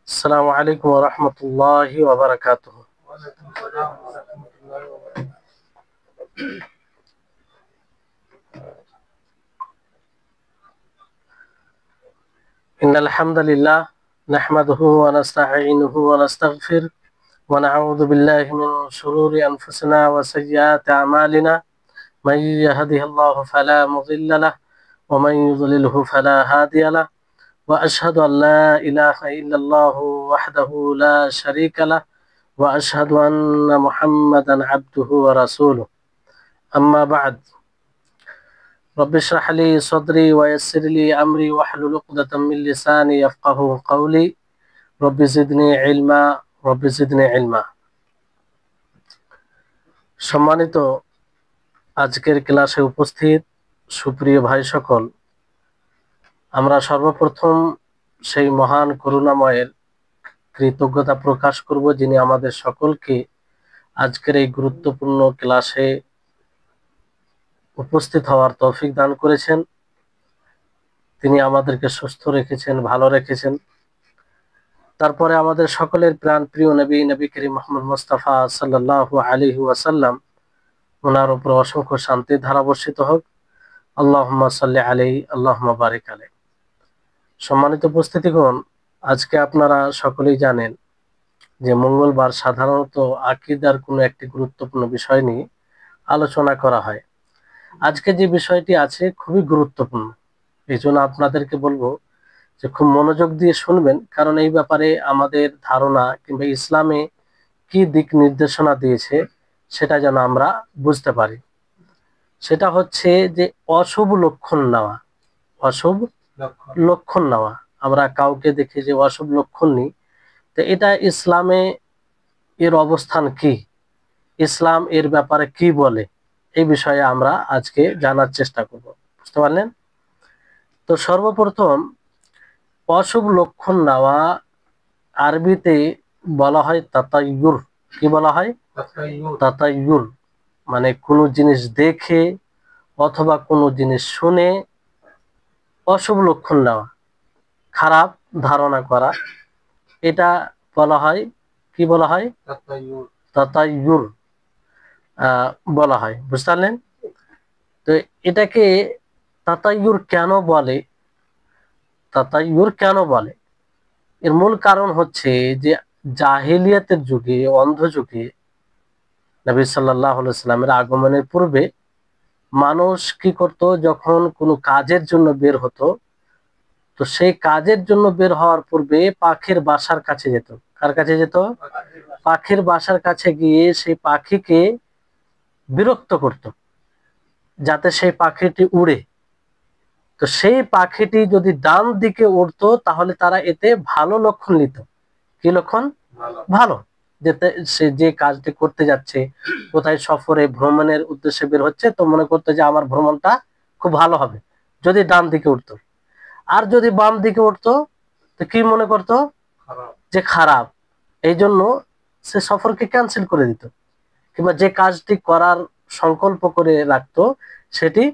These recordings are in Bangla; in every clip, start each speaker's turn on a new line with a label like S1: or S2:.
S1: আসসালামু আলাইকুম ওয়া রাহমাতুল্লাহি ওয়া বারাকাতুহু। ইন্নাল হামদালিল্লাহ নাহমাদুহু ওয়া নাস্তাঈনুহু ওয়া নাস্তাগফির ওয়া নাউযু বিল্লাহি মিন শুরুরি আনফুসিনা ওয়া সাইয়্যাতি আমালিনা মান ইয়াহদিহিল্লাহু ফালা মুযিল্লা লাহু ওয়া মান ইউদ্লিলহু ফালা হাদিয়া লাহু ওয়া আশহাদু আল লা ইলাহা ইল্লাল্লাহু ওয়াহদাহু লা শারীকা লাহু ওয়া আশহাদু আন্না মুহাম্মাদান আবদুহু ওয়া রাসূলুহু। আম্মা বা'দ। رب اشرح لي صدري ويسر لي أمري واحلل عقدة من لساني يفقهوا قولي رب زدني علما رب زدني علما। সম্মানিত আজকের ক্লাসে উপস্থিত সুপ্রিয় ভাই সকল, আমরা সর্বপ্রথম সেই মহান করুণাময়ের কৃতজ্ঞতা প্রকাশ করব যিনি আমাদের সকলকে আজকের এই গুরুত্বপূর্ণ ক্লাসে উপস্থিত হওয়ার তৌফিক দান করেছেন। তিনি আমাদেরকে সুস্থ রেখেছেন, ভালো রেখেছেন। তারপরে আমাদের সকলের প্রাণ প্রিয় নবী করিম মুহাম্মদ মুস্তাফা সাল্লাল্লাহু আলাইহি ওয়াসাল্লাম, ওনার উপর অসংখ্য শান্তির ধারা বর্ষিত হোক। আল্লাহুম্মা সাল্লি আলাইহি আল্লাহুম্মা বারিক আলাইহি। সম্মানিত উপস্থিতিগণ, আজকে আপনারা সকলেই জানেন যে মঙ্গলবার সাধারণত আকীদার কোনো একটি গুরুত্বপূর্ণ বিষয় নিয়ে আলোচনা করা হয়। আজকে যে বিষয়টি আছে খুবই গুরুত্বপূর্ণ, এই জন্য আপনাদেরকে বলবো যে খুব মনোযোগ দিয়ে শুনবেন, কারণ এই ব্যাপারে আমাদের ধারণা কিংবা ইসলামে কি দিক নির্দেশনা দিয়েছে সেটা যেন আমরা বুঝতে পারি। সেটা হচ্ছে যে অশুভ লক্ষণ নেওয়া। অশুভ লক্ষণ নেওয়া, আমরা কাউকে দেখে যে অশুভ লক্ষণ নিই, তো এটা ইসলামে এর অবস্থান কি, ইসলাম এর ব্যাপারে কি বলে, এই বিষয়ে আমরা আজকে জানার চেষ্টা করব। বুঝতে পারলেন? তো সর্বপ্রথম অশুভ লক্ষণ নেওয়া আরবিতে বলা হয় তাতায়ুর। কি বলা হয়? তাতায়ুর। মানে কোনো জিনিস দেখে অথবা কোনো জিনিস শুনে অশুভ লক্ষণ নেওয়া, খারাপ ধারণা করা, এটা বলা হয়, কি বলা হয়? তাতায়ুর বলা হয়। বুঝতে পারলেন? তো এটাকে তাতায়ুর কেন বলে? তাতায়ুর কেন বলে? এর মূল কারণ হচ্ছে যে জাহেলিয়াতের যুগে, অন্ধ যুগে, নবী সাল্লাল্লাহু আলাইহি সাল্লামের আগমনের পূর্বে মানুষ কি করত, যখন কোনো কাজের জন্য বের হতো, তো সেই কাজের জন্য বের হওয়ার পূর্বে পাখির বাসার কাছে যেত। কার কাছে যেত? পাখির বাসার কাছে গিয়ে সেই পাখিকে বিরক্ত করত যাতে সেই পাখিটি উড়ে। তো সেই পাখিটি যদি ডান দিকে উড়তো তাহলে তারা এতে ভালো লক্ষণ নিত। কি লক্ষণ? ভালো। সে যে কাজটি করতে যাচ্ছে, কোথায় সফরে ভ্রমণের উদ্দেশ্যে বের হচ্ছে, তো মনে করতো যে আমার ভ্রমণটা খুব ভালো হবে যদি ডান দিকে উঠতো। আর যদি বাম দিকে উঠতো তো কি মনে করতো? যে খারাপ। এই জন্য সে সফরকে ক্যান্সেল করে দিত, কিংবা যে কাজটি করার সংকল্প করে রাখতো সেটি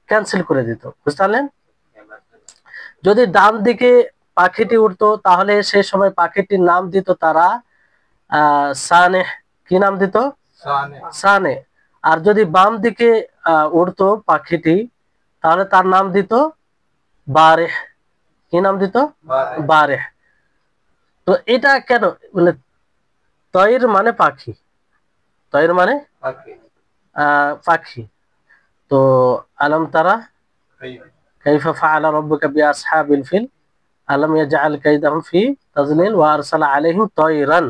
S1: ক্যান্সেল করে দিত। বুঝতে পারলেন? যদি ডান দিকে পাখিটি উঠতো তাহলে সে সময় পাখিটির নাম দিত তারা সানে। কি নাম দিত? সানে। আর যদি বাম দিকে উড়তো পাখিটি তাহলে তার নাম দিত বারেহ। কি নাম দিত? বারেহ। তো এটা কেন? মানে তয়ের মানে পাখি, তয়ের মানে পাখি। তো আলম তারা কাইফা ফাআলা রাব্বুকা বিআসহাবিল ফিল আলাম ইয়াজআল কাইদাহুম ফি তাজলিল ওয়া আরসালা আলাইহিম তায়রান।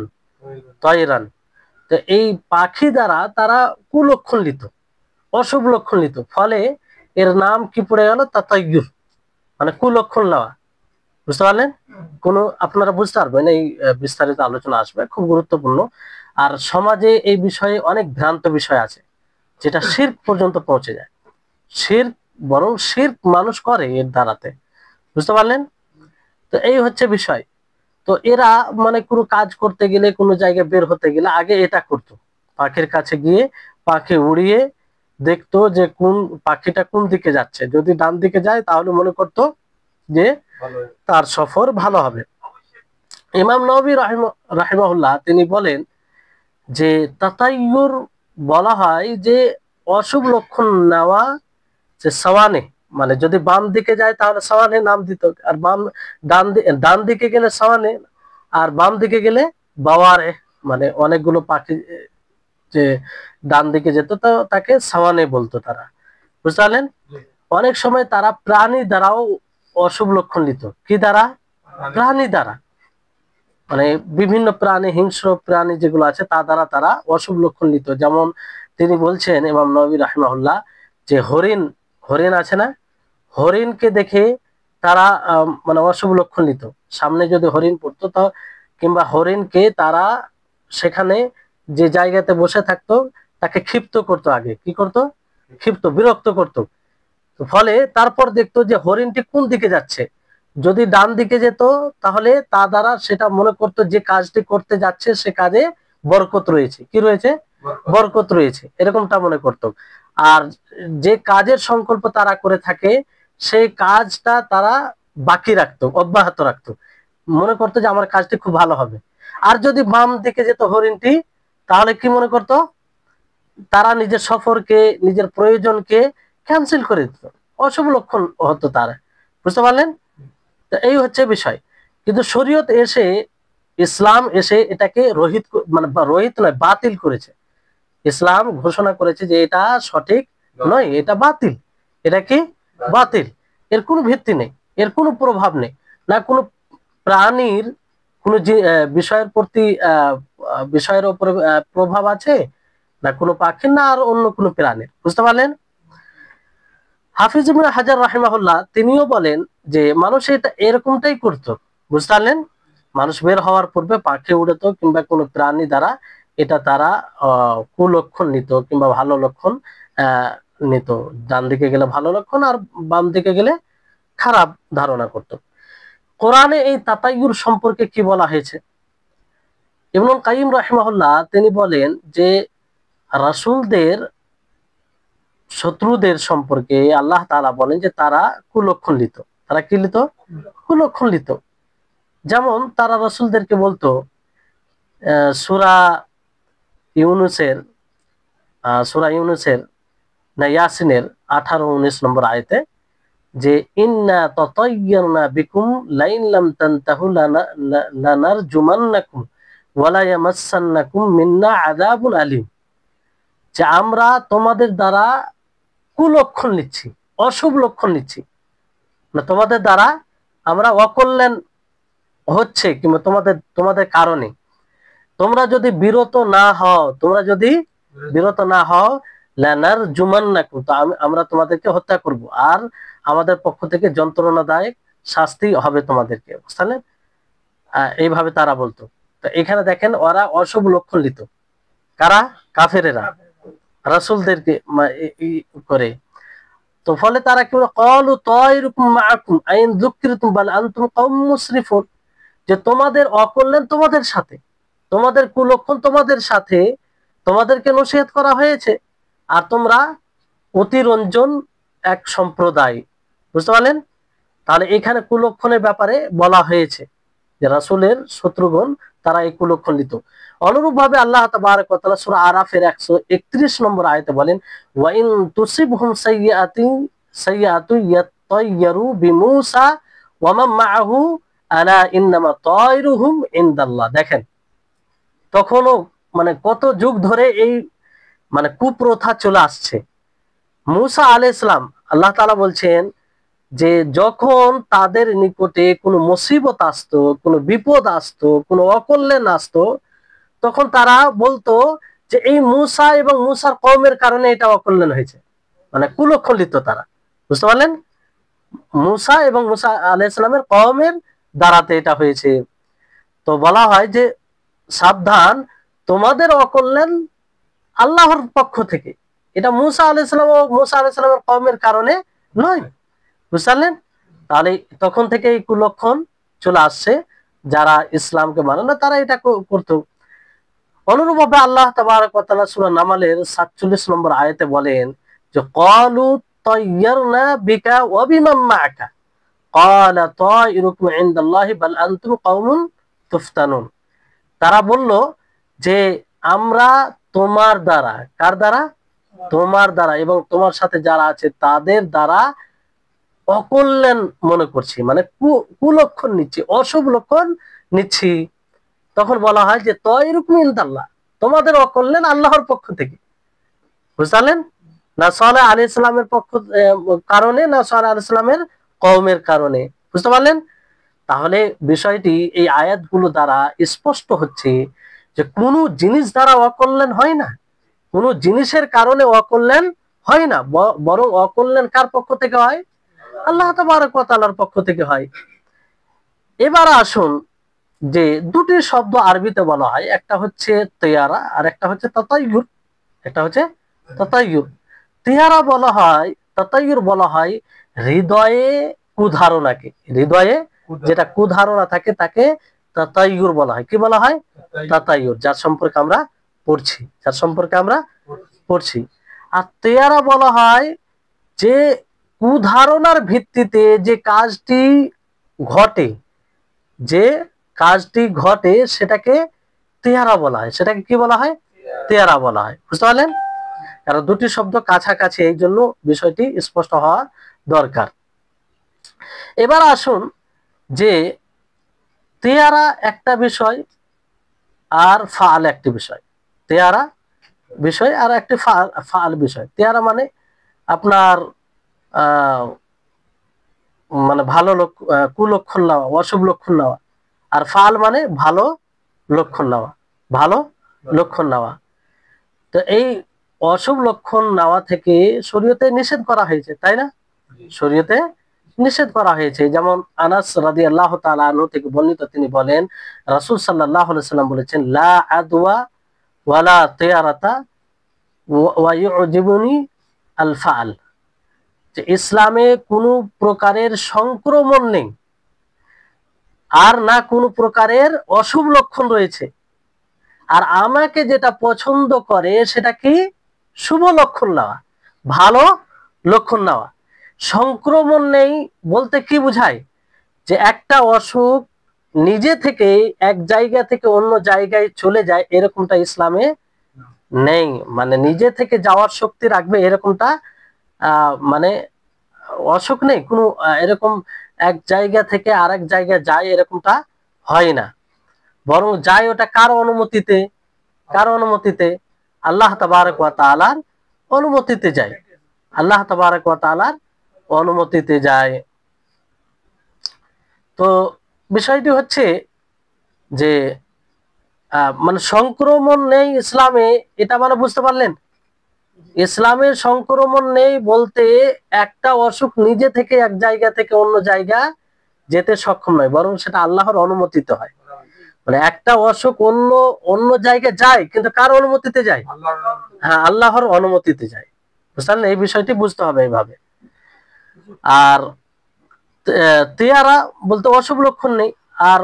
S1: তায়রান। তো এই পাখি দ্বারা তারা কুলক্ষণ নিত, অশুভ লক্ষণ নিত, ফলে এর নাম কি পড়ে গেল? তাতায়ুর, মানে কুলক্ষণ নেওয়া। বুঝতে পারলেন? আপনারা বুঝতে পারবেন, এই বিস্তারিত আলোচনা আসবে, খুব গুরুত্বপূর্ণ। আর সমাজে এই বিষয়ে অনেক ভ্রান্ত বিষয় আছে যেটা শিরক পর্যন্ত পৌঁছে যায়। শিরক, বরং শিরক মানুষ করে এর দ্বারাতে। বুঝতে পারলেন? তো এই হচ্ছে বিষয়। তো এরা মানে কোনো কাজ করতে গেলে, কোনো জায়গায় বের হতে গেলে আগে এটা করতো, পাখির কাছে গিয়ে পাখি উড়িয়ে দেখতো যে কোন পাখিটা কোন দিকে যাচ্ছে। যদি ডান দিকে যায় তাহলে মনে করতো যে তার সফর ভালো হবে। ইমাম নবী রাহিমাহুল্লাহ তিনি বলেন যে তাতায়্যুর বলা হয় যে অশুভ লক্ষণ নেওয়া, যে সওয়ানে, মানে যদি বাম দিকে যায় তাহলে সওয়ানে নাম দিত, আর ডান দিকে গেলে সওয়ানে, আর বাম দিকে গেলে বাওয়ারে, মানে অনেকগুলো পাখি যে ডান দিকে যেত তো তাকে সওয়ানে বলতো তারা, বুঝতে পারলেন। অনেক সময় তারা প্রাণী দ্বারাও অশুভ লক্ষণ নিত। কি দ্বারা? প্রাণী দ্বারা, মানে বিভিন্ন প্রাণী, হিংস্র প্রাণী যেগুলো আছে তা দ্বারা তারা অশুভ লক্ষণ নিত। যেমন তিনি বলছেন ইমাম নবী রাহিমাহুল্লাহ যে হরিণ, হরিণ আছে না, হরিণকে দেখে তারা মানে অশুভ লক্ষণ নিত। সামনে যদি হরিণ পড়তো তো, কিংবা হরিণকে তারা সেখানে যে জায়গাতে বসে থাকতো তাকে ক্ষিপ্ত করতো, আগে কি করতো, ক্ষিপ্ত বিরক্ত করতো। ফলে তারপর দেখতো যে হরিণটি কোন দিকে যাচ্ছে, যদি ডান দিকে যেত তাহলে তা দ্বারা সেটা মনে করতো যে কাজটি করতে যাচ্ছে সে কাজে বরকত রয়েছে, কি রয়েছে, বরকত রয়েছে, এরকমটা মনে করতো। আর যে কাজের সংকল্প তারা করে থাকে সেই কাজটা তারা বাকি রাখতো, অব্যাহত রাখতো, মনে করতো যে আমার কাজটি খুব ভালো হবে। আর যদি বাম দিকে যেত হরিণটি, তাহলে কি মনে করতো, তারা নিজের সফরকে, নিজের প্রয়োজনকে ক্যান্সেল করে দিত, অশুভ লক্ষণ হতো তার, বুঝতে পারলেন। তো এই হচ্ছে বিষয়। কিন্তু শরীয়ত এসে, ইসলাম এসে এটাকে রহিত মানে রহিত নয়, বাতিল করেছে। ইসলাম ঘোষণা করেছে যে এটা সঠিক নয়, এটা বাতিল। এটা কি? বাতিল। এর কোনো ভিত্তি নেই, এর কোনো প্রভাব নেই, না কোনো প্রাণীর কোনো যে বিষয়ের প্রতি বিষয়ের উপরে প্রভাব আছে, না কোনো পাখির, না আর অন্য কোনো প্রাণীর, বুঝতে পারলেন। হাফিজ ইবনে হাজার রাহিমাহুল্লাহ তিনিও বলেন যে মানুষ এটা এরকমটাই করতো, বুঝতে পারলেন। মানুষ বের হওয়ার পূর্বে পাখি উড়াতো কিংবা কোনো প্রাণী দ্বারা এটা তারা কুলক্ষণ নিত কিংবা ভালো লক্ষণ আহ নিত। ডান দিকে গেলে ভালো লক্ষণ, আর বাম দিকে গেলে খারাপ ধারণা করত। কোরআনে এই তাতায়ুর সম্পর্কে কি বলা হয়েছে? ইবনুল কাইয়িম রাহিমাহুল্লাহ তিনি বলেন যে রাসূলদের শত্রুদের সম্পর্কে আল্লাহ তাআলা বলেন যে তারা কুলক্ষণ লিত। তারা কি লিত? কুলক্ষণ লিত। যেমন তারা রাসূলদেরকে বলতো সূরা ইউনূসের সূরা ইউনূসের না ইয়াসিনের 18-19 নম্বর আয়াতে যে ইন্না তাতায়্যারনা বিকুম লাইন লাম তানতাহু লানারজুমান্নাকুম ওয়ালা ইয়ামাসসান্নাকুম মিন্না আযাবুন আলীম, যে আমরা তোমাদের দ্বারা কুলক্ষণ নিচ্ছি, অশুভ লক্ষণ নিচ্ছি, না তোমাদের দ্বারা আমরা অকল্যাণ হচ্ছে কিংবা তোমাদের তোমাদের কারণে তোমরা যদি বিরত না হও, তোমরা যদি বিরত না হও লানার জুমান্নাকুম, তো আমরা তোমাদেরকে হত্যা করব, আর আমাদের পক্ষ থেকে যন্ত্রণাদায়ক শাস্তি হবে তোমাদেরকে, বুঝলেন। এইভাবে তারা বলতো। তো এখানে দেখেন ওরা অশুভ লক্ষণ নিত, কারা? কাফেরেরা রাসূলদেরকে করে। তো ফলে তারা কি বলে, ক্বালু তায়রুকুম মাআকুম আইন যুকরিতুম বাল আনতুম কওমুন মুসরিফুন, যে তোমাদের অকল্যাণ তোমাদের সাথে, তোমাদের কুলক্ষণ তোমাদের সাথে, তোমাদেরকে নসিহত করা হয়েছে, আর তোমরা অতিরঞ্জন এক সম্প্রদায়, বুঝতে পারলেন। তাহলে এখানে কুলক্ষণের ব্যাপারে বলা হয়েছে যে রাসূলের শত্রুগণ তারা এই কুলক্ষণ নিত। অনুরূপ ভাবে আল্লাহ তাবারক ওয়া তাআলা সূরা আরাফের 131 নম্বর আয়াতে বলেন ওয়া ইন তুসিবহুম সাইয়্যাতু ইয়াতায়্যারু বিমূসা ওয়া মান মাআহু আলা ইন্নামা তায়রুহুম ইনদাল্লাহ। দেখেন তখনও মানে কত যুগ ধরে এই মানে কুপ্রথা চলে আসছে। মূসা আলাইহিস সালাম, আল্লাহ তাআলা বলছেন যে যখন তাদের নিকটে কোনো মুসিবত আসতো, কোনো বিপদ আসতো, কোনো অকল্যাণ আসতো, তখন তারা বলতো যে এই মূসা এবং মূসার কওমের কারণে এটা অকল্যাণ হয়েছে, মানে কুলক্ষণ লিত তারা, বুঝতে পারলেন। মূসা এবং মূসা আলাইহিস সালামের কওমের দ্বারাতে এটা হয়েছে। তো বলা হয় যে সাবধান, তোমাদের অকল্যাণ আল্লাহর পক্ষ থেকে, এটা মূসা আলাইহিস সালাম ও মূসা আলাইহিস সালামের কওমের কারণে নয়, বুঝলেন। তাহলে তখন থেকে এই কুলক্ষণ চলে আসছে, যারা ইসলামকে মানে না তারা এটা করতো। অনুরূপভাবে আল্লাহ তাবারক ওয়া তাআলা সূরা নামালের 47 নম্বর আয়াতে বলেন যে ক্বালু তায়্যারনা বিকা ওয়া বিমান মাআকা ক্বালা তায়রুকুম ইনদাল্লাহি বাল আনতুম কওমুন তুফতানুন। তারা বলল যে আমরা তোমার দ্বারা, কার দ্বারা? তোমার দ্বারা এবং তোমার সাথে যারা আছে তাদের দ্বারা অকল্যাণ মনে করছি, মানে কুলক্ষণ নিচ্ছি, অশুভ লক্ষণ নিচ্ছি। তখন বলা হয় যে তয়রুকুম ইনদাল্লাহ, তোমাদের অকল্যাণ আল্লাহর পক্ষ থেকে। বুঝলেন? না সালেহ আলাইহিস সালামের কারণে, না সালেহ আলাইহিস সালামের কওমের কারণে। বুঝতে পারলেন? তাহলে বিষয়টি এই আয়াতগুলো দ্বারা স্পষ্ট হচ্ছে যে কোনো জিনিস দ্বারা অকল্যাণ হয় না, কোনো জিনিসের কারণে অকল্যাণ হয় না, বরং অকল্যাণ কার পক্ষ থেকে হয়? আল্লাহ তাবারক ওয়া তাআলার পক্ষ থেকে হয়। এবার আসুন যে দুটি শব্দ আরবিতে বলা হয়, একটা হচ্ছে তেয়ারা আর একটা হচ্ছে তাতায়ুর। একটা হচ্ছে তাতায়ুর। তেয়ারা বলা হয়, তাতায়ুর বলা হয় হৃদয়ে কুধারণাকে, হৃদয়ে যেটা কুধারণা থাকে তাকে তাতায়ুর বলা হয়। কি বলা হয়? তাতায়ুর, যার সম্পর্কে আমরা পড়ছি, যার সম্পর্কে আমরা পড়ছি। আর তেয়ারা বলা হয় যে কুধারণার ভিত্তিতে যে কাজটি ঘটে, যে কাজটি ঘটে সেটাকে তেয়ারা বলা হয়। সেটাকে কি বলা হয়? তেয়ারা বলা হয়। বুঝতে পারলেন? কারণ দুটি শব্দ কাছাকাছি, এই জন্য বিষয়টি স্পষ্ট হওয়া দরকার। এবার আসুন যে তেয়ারা একটা বিষয় আর ফাল একটি বিষয়। তেয়ারা বিষয় আর একটি ফাল বিষয়। তেয়ারা মানে আপনার মানে ভালো কুলক্ষণ নেওয়া, অশুভ লক্ষণ নেওয়া। আর ফাল মানে ভালো লক্ষণ নেওয়া, ভালো লক্ষণ নেওয়া। তো এই অশুভ লক্ষণ নেওয়া থেকে শরীয়তে নিষেধ করা হয়েছে, তাই না? শরীয়তে নিষেধ করা হয়েছে। যেমন আনাস রাদিয়াল্লাহু তাআলা আনহু থেকে বর্ণিত, তিনি বলেন রাসূল সাল্লাল্লাহু আলাইহি সাল্লাম বলেছেন, লা আদওয়া ওয়ালা তিয়ারাতা ওয়া ইউজিবুনি আল ফাল, যে ইসলামে কোনো প্রকারের সংক্রমণ নেই আর না কোনো প্রকারের অশুভ লক্ষণ রয়েছে। আর আমাকে যেটা পছন্দ করে সেটা কি? শুভ লক্ষণ নেওয়া, ভালো লক্ষণ নেওয়া। সংক্রমণ নেই বলতে কি বোঝায়? যে একটা অসুখ নিজে থেকে এক জায়গা থেকে অন্য জায়গায় চলে যায়, এরকমটা ইসলামে নেই। মানে নিজে থেকে যাওয়ার শক্তি রাখবে এরকমটা মানে অসুখ নেই কোনো, এরকম এক জায়গা থেকে আরেক জায়গায় যায় এরকমটা হয় না। বরং যায় ওটা কার অনুমতিতে? কার অনুমতিতে? আল্লাহ তাবারক ওয়া তাআলার অনুমতিতে যায়, আল্লাহ তাবারক ওয়া তাআলার অনুমতিতে যায়। তো বিষয়টি হচ্ছে যে মানে সংক্রমণ নেই ইসলামে, এটা মানে বুঝতে পারলেন? ইসলামের সংক্রমণ নেই বলতে একটা অসুখ নিজে থেকে এক জায়গা থেকে অন্য জায়গা যেতে সক্ষম নয়, বরং সেটা আল্লাহর অনুমতিতে হয়। মানে একটা অসুখ অন্য অন্য জায়গায় যায়, কিন্তু কার অনুমতিতে যায়? হ্যাঁ, আল্লাহর অনুমতিতে যায়। বুঝলেন? এই বিষয়টি বুঝতে হবে এইভাবে। আর তেয়ারা বলতে অশুভ লক্ষণ নেই আর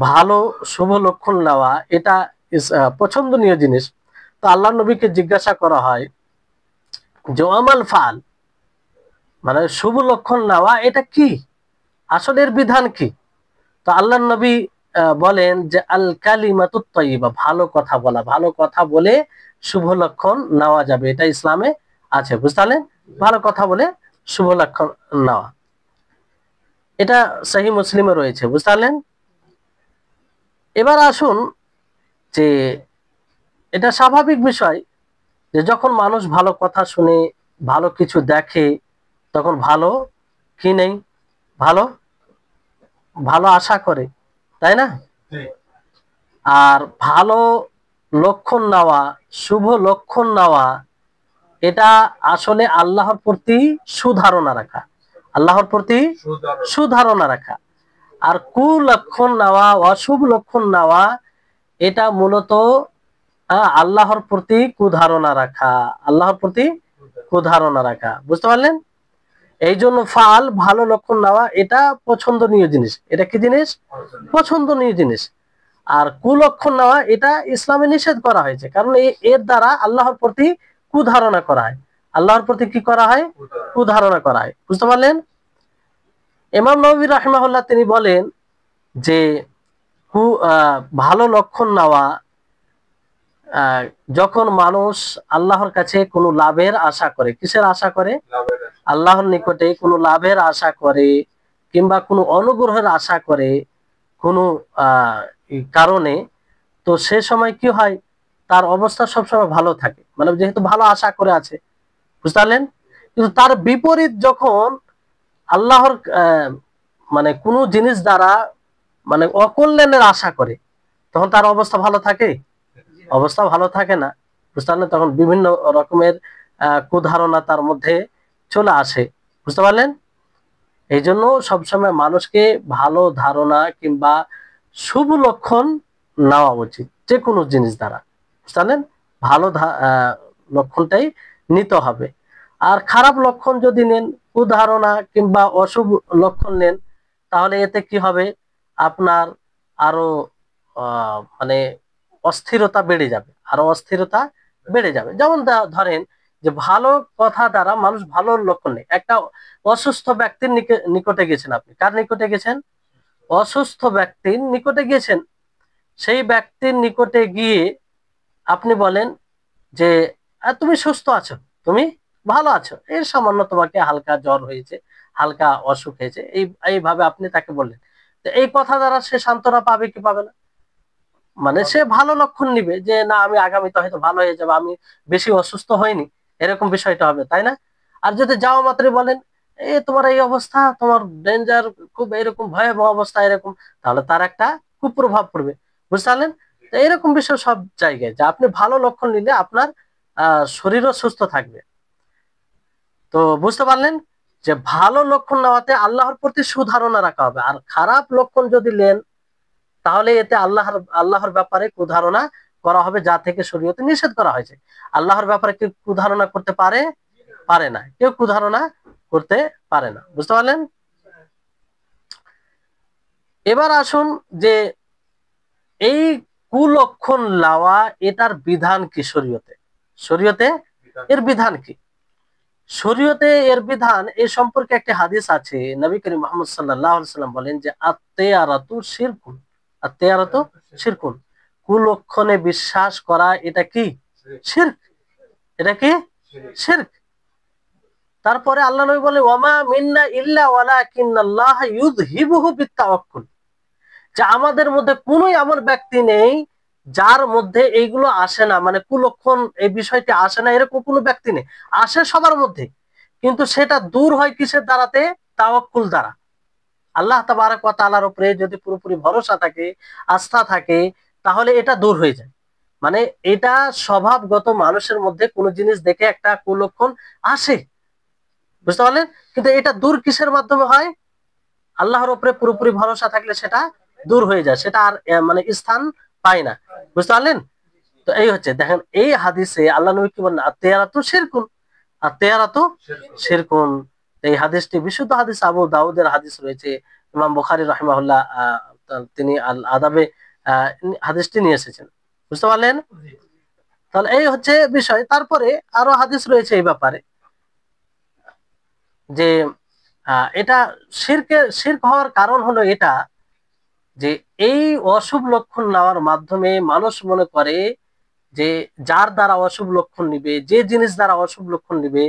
S1: ভালো শুভ লক্ষণ নেওয়া, এটা পছন্দনীয় জিনিস। তো আল্লাহ নবীকে জিজ্ঞাসা করা হয় যে আমাল ফাল, মানে শুভ লক্ষণ নেওয়া এটা কি, আসলে এর বিধান কি? তো আল্লাহ নবী বলেন যে আল কালিমাতুত তাইয়্যিবা, ভালো কথা বলা, ভালো কথা বলে শুভ লক্ষণ নেওয়া যাবে, এটা ইসলামে আছে। বুঝতে? ভালো কথা বলে শুভ লক্ষণ নেওয়া, এটা সহিহ মুসলিমে রয়েছে। বুঝতে? এবার আসুন যে এটা স্বাভাবিক বিষয় যে যখন মানুষ ভালো কথা শুনে, ভালো কিছু দেখে, তখন ভালো কি নেই, ভালো ভালো আশা করে, তাই না? আর ভালো লক্ষণ নেওয়া, শুভ লক্ষণ নেওয়া, এটা আসলে আল্লাহর প্রতি সুধারণা রাখা, আল্লাহর প্রতি সুধারণা রাখা। আর কুলক্ষণ নেওয়া, অশুভ লক্ষণ নেওয়া, এটা মূলত আল্লাহর প্রতি কুধারণা রাখা, আল্লাহর প্রতি কুধারণা রাখা। বুঝতে পারলেন? এই জন্য ফাল, ভালো লক্ষণ নেওয়া, এটা পছন্দনীয় জিনিস। এটা কি জিনিস? পছন্দনীয় জিনিস। আর কুলক্ষণ নেওয়া এটা ইসলামে নিষেধ করা হয়েছে, কারণ এর দ্বারা আল্লাহর প্রতি কুধারণা করা হয়, আল্লাহর প্রতি কি করা হয়? কুধারণা করা হয়। বুঝতে পারলেন? ইমাম নববী রাহিমাহুল্লাহ তিনি বলেন যে ভালো লক্ষণ নেওয়া, যখন মানুষ আল্লাহর কাছে কোনো লাভের আশা করে, কিসের আশা করে? আল্লাহর নিকটে কোনো লাভের আশা করে, কিংবা কোনো অনুগ্রহের আশা করে কোনো কারণে, তো সে সময় কি হয়, তার অবস্থা সবসময় ভালো থাকে, মানে যেহেতু ভালো আশা করে আছে, বুঝতে পারলেন? কিন্তু তার বিপরীত যখন আল্লাহর মানে কোনো জিনিস দ্বারা মানে অকল্যাণের আশা করে, তখন তার অবস্থা ভালো থাকে? অবস্থা ভালো থাকে না, বুঝতে পারলেন? তখন বিভিন্ন রকমের কুধারণা তার মধ্যে চলে আসে, বুঝতে পারলেন? এই জন্য সবসময় মানুষকে ভালো ধারণা কিংবা শুভ লক্ষণ নেওয়া উচিত যে কোনো জিনিস দ্বারা, বুঝতে পারলেন? ভালো লক্ষণটাই নিতে হবে। আর খারাপ লক্ষণ যদি নেন, কুধারণা কিংবা অশুভ লক্ষণ নেন, তাহলে এতে কি হবে, আপনার আরো মানে অস্থিরতা বেড়ে যাবে, আরো অস্থিরতা বেড়ে যাবে। যেমন ধরেন যে ভালো কথা দ্বারা মানুষ ভালো লক্ষণ নেই। একটা অসুস্থ ব্যক্তির নিকটে গেছেন, আপনি কার নিকটে গেছেন? অসুস্থ ব্যক্তির নিকটে গিয়েছেন। সেই ব্যক্তির নিকটে গিয়ে আপনি বলেন যে তুমি সুস্থ আছো, তুমি ভালো আছো, এর সামান্য তোমাকে হালকা জ্বর হয়েছে, হালকা অসুখ হয়েছে, এইভাবে আপনি তাকে বললেন। তো এই কথা দ্বারা সে সান্ত্বনা পাবে কি পাবে না? মানে সে ভালো লক্ষণ নিবে যে না, আমি আগামীতে হয়তো ভালো হয়ে যাবে, আমি বেশি অসুস্থ হইনি, এরকম বিষয়টা হবে, তাই না? আর যদি যাওয়া মাত্রই বলেন তোমার এই অবস্থা, তোমার ডেঞ্জার, খুব এরকম ভয়াবহ অবস্থা এরকম, তাহলে তার একটা কুপ্রভাব পড়বে, বুঝতে পারলেন? তো এরকম বিষয় সব জায়গায়, যে আপনি ভালো লক্ষণ নিলে আপনার শরীরও সুস্থ থাকবে। তো বুঝতে পারলেন যে ভালো লক্ষণ নেওয়াতে আল্লাহর প্রতি সুধারণা রাখা হবে, আর খারাপ লক্ষণ যদি নেন তাহলে এতে আল্লাহর ব্যাপারে কুধারণা করা হবে, যা থেকে শরীয়তে নিষেধ করা হয়েছে। আল্লাহর ব্যাপারে কেউ কুধারণা করতে পারে? পারে না, কেউ কুধারণা করতে পারে না, বুঝতে পারলেন? এবার আসুন যে এই কুলক্ষণ লাওয়া, এটার বিধান কি শরীয়তে? শরীয়তে এর বিধান কি? শরীয়তে এর বিধান এ সম্পর্কে একটি হাদিস আছে। নবী করিম মুহাম্মদ সাল্লাল্লাহু আলাইহি সাল্লাম বলেন যে আত-তিয়ারাতু শিরকুন, আত-তিয়ারাতু শিরকুন, কুলক্ষণে বিশ্বাস করা এটা কি? শিরক। এটা কি? শিরক। তারপরে আল্লাহ নবী বলে ওয়ামা মিন্না ইল্লা ওয়ালাকিন্নাল্লাহ ইউযহিবুহু বিত-তাওয়াক্কুল, যে আমাদের মধ্যে কোন এমন ব্যক্তি নেই যার মধ্যে এইগুলো আসে না, মানে কুলক্ষণ এই বিষয়টি আসে না, এরকম কোনো ব্যক্তি নেই। আসে সবার মধ্যে, কিন্তু সেটা দূর হয় কিসের দ্বারাতে? তাওয়াক্কুল দ্বারা। আল্লাহ তাবারক ওয়া তাআলার উপরে যদি পুরোপুরি ভরসা থাকে, আস্থা থাকে, তাহলে এটা দূর হয়ে যায়। মানে এটা স্বভাবগত, মানুষের মধ্যে কোনো জিনিস দেখে একটা কুলক্ষণ আসে, বুঝতে পারলেন? কিন্তু এটা দূর কিসের মাধ্যমে হয়? আল্লাহর উপরে পুরোপুরি ভরসা থাকলে সেটা দূর হয়ে যায়, সেটা আর মানে স্থান পায় না, বুঝতে পারলেন? তো এই হচ্ছে, দেখেন এই হাদিসে আল্লাহ নবী কি বলেন, আত-তিয়ারাতু শিরকুন, আত-তিয়ারাতু শিরকুন। এই হাদিসটি বিশুদ্ধ হাদিস, আবু দাউদের হাদিস রয়েছে, ইমাম বুখারী রাহিমাহুল্লাহ তিনি আল আদাবে হাদিসটি নিয়ে এসেছেন, বুঝতে পারলেন? তাহলে এই হচ্ছে বিষয়। তারপরে আরো হাদিস রয়েছে এই ব্যাপারে, যে এটা শিরক হওয়ার কারণ হলো এটা, যে এই অশুভ লক্ষণ নেওয়ার মাধ্যমে মানুষ মনে করে যে যার দ্বারা অশুভ লক্ষণ নিবে, যে জিনিস দ্বারা অশুভ লক্ষণ নিবে,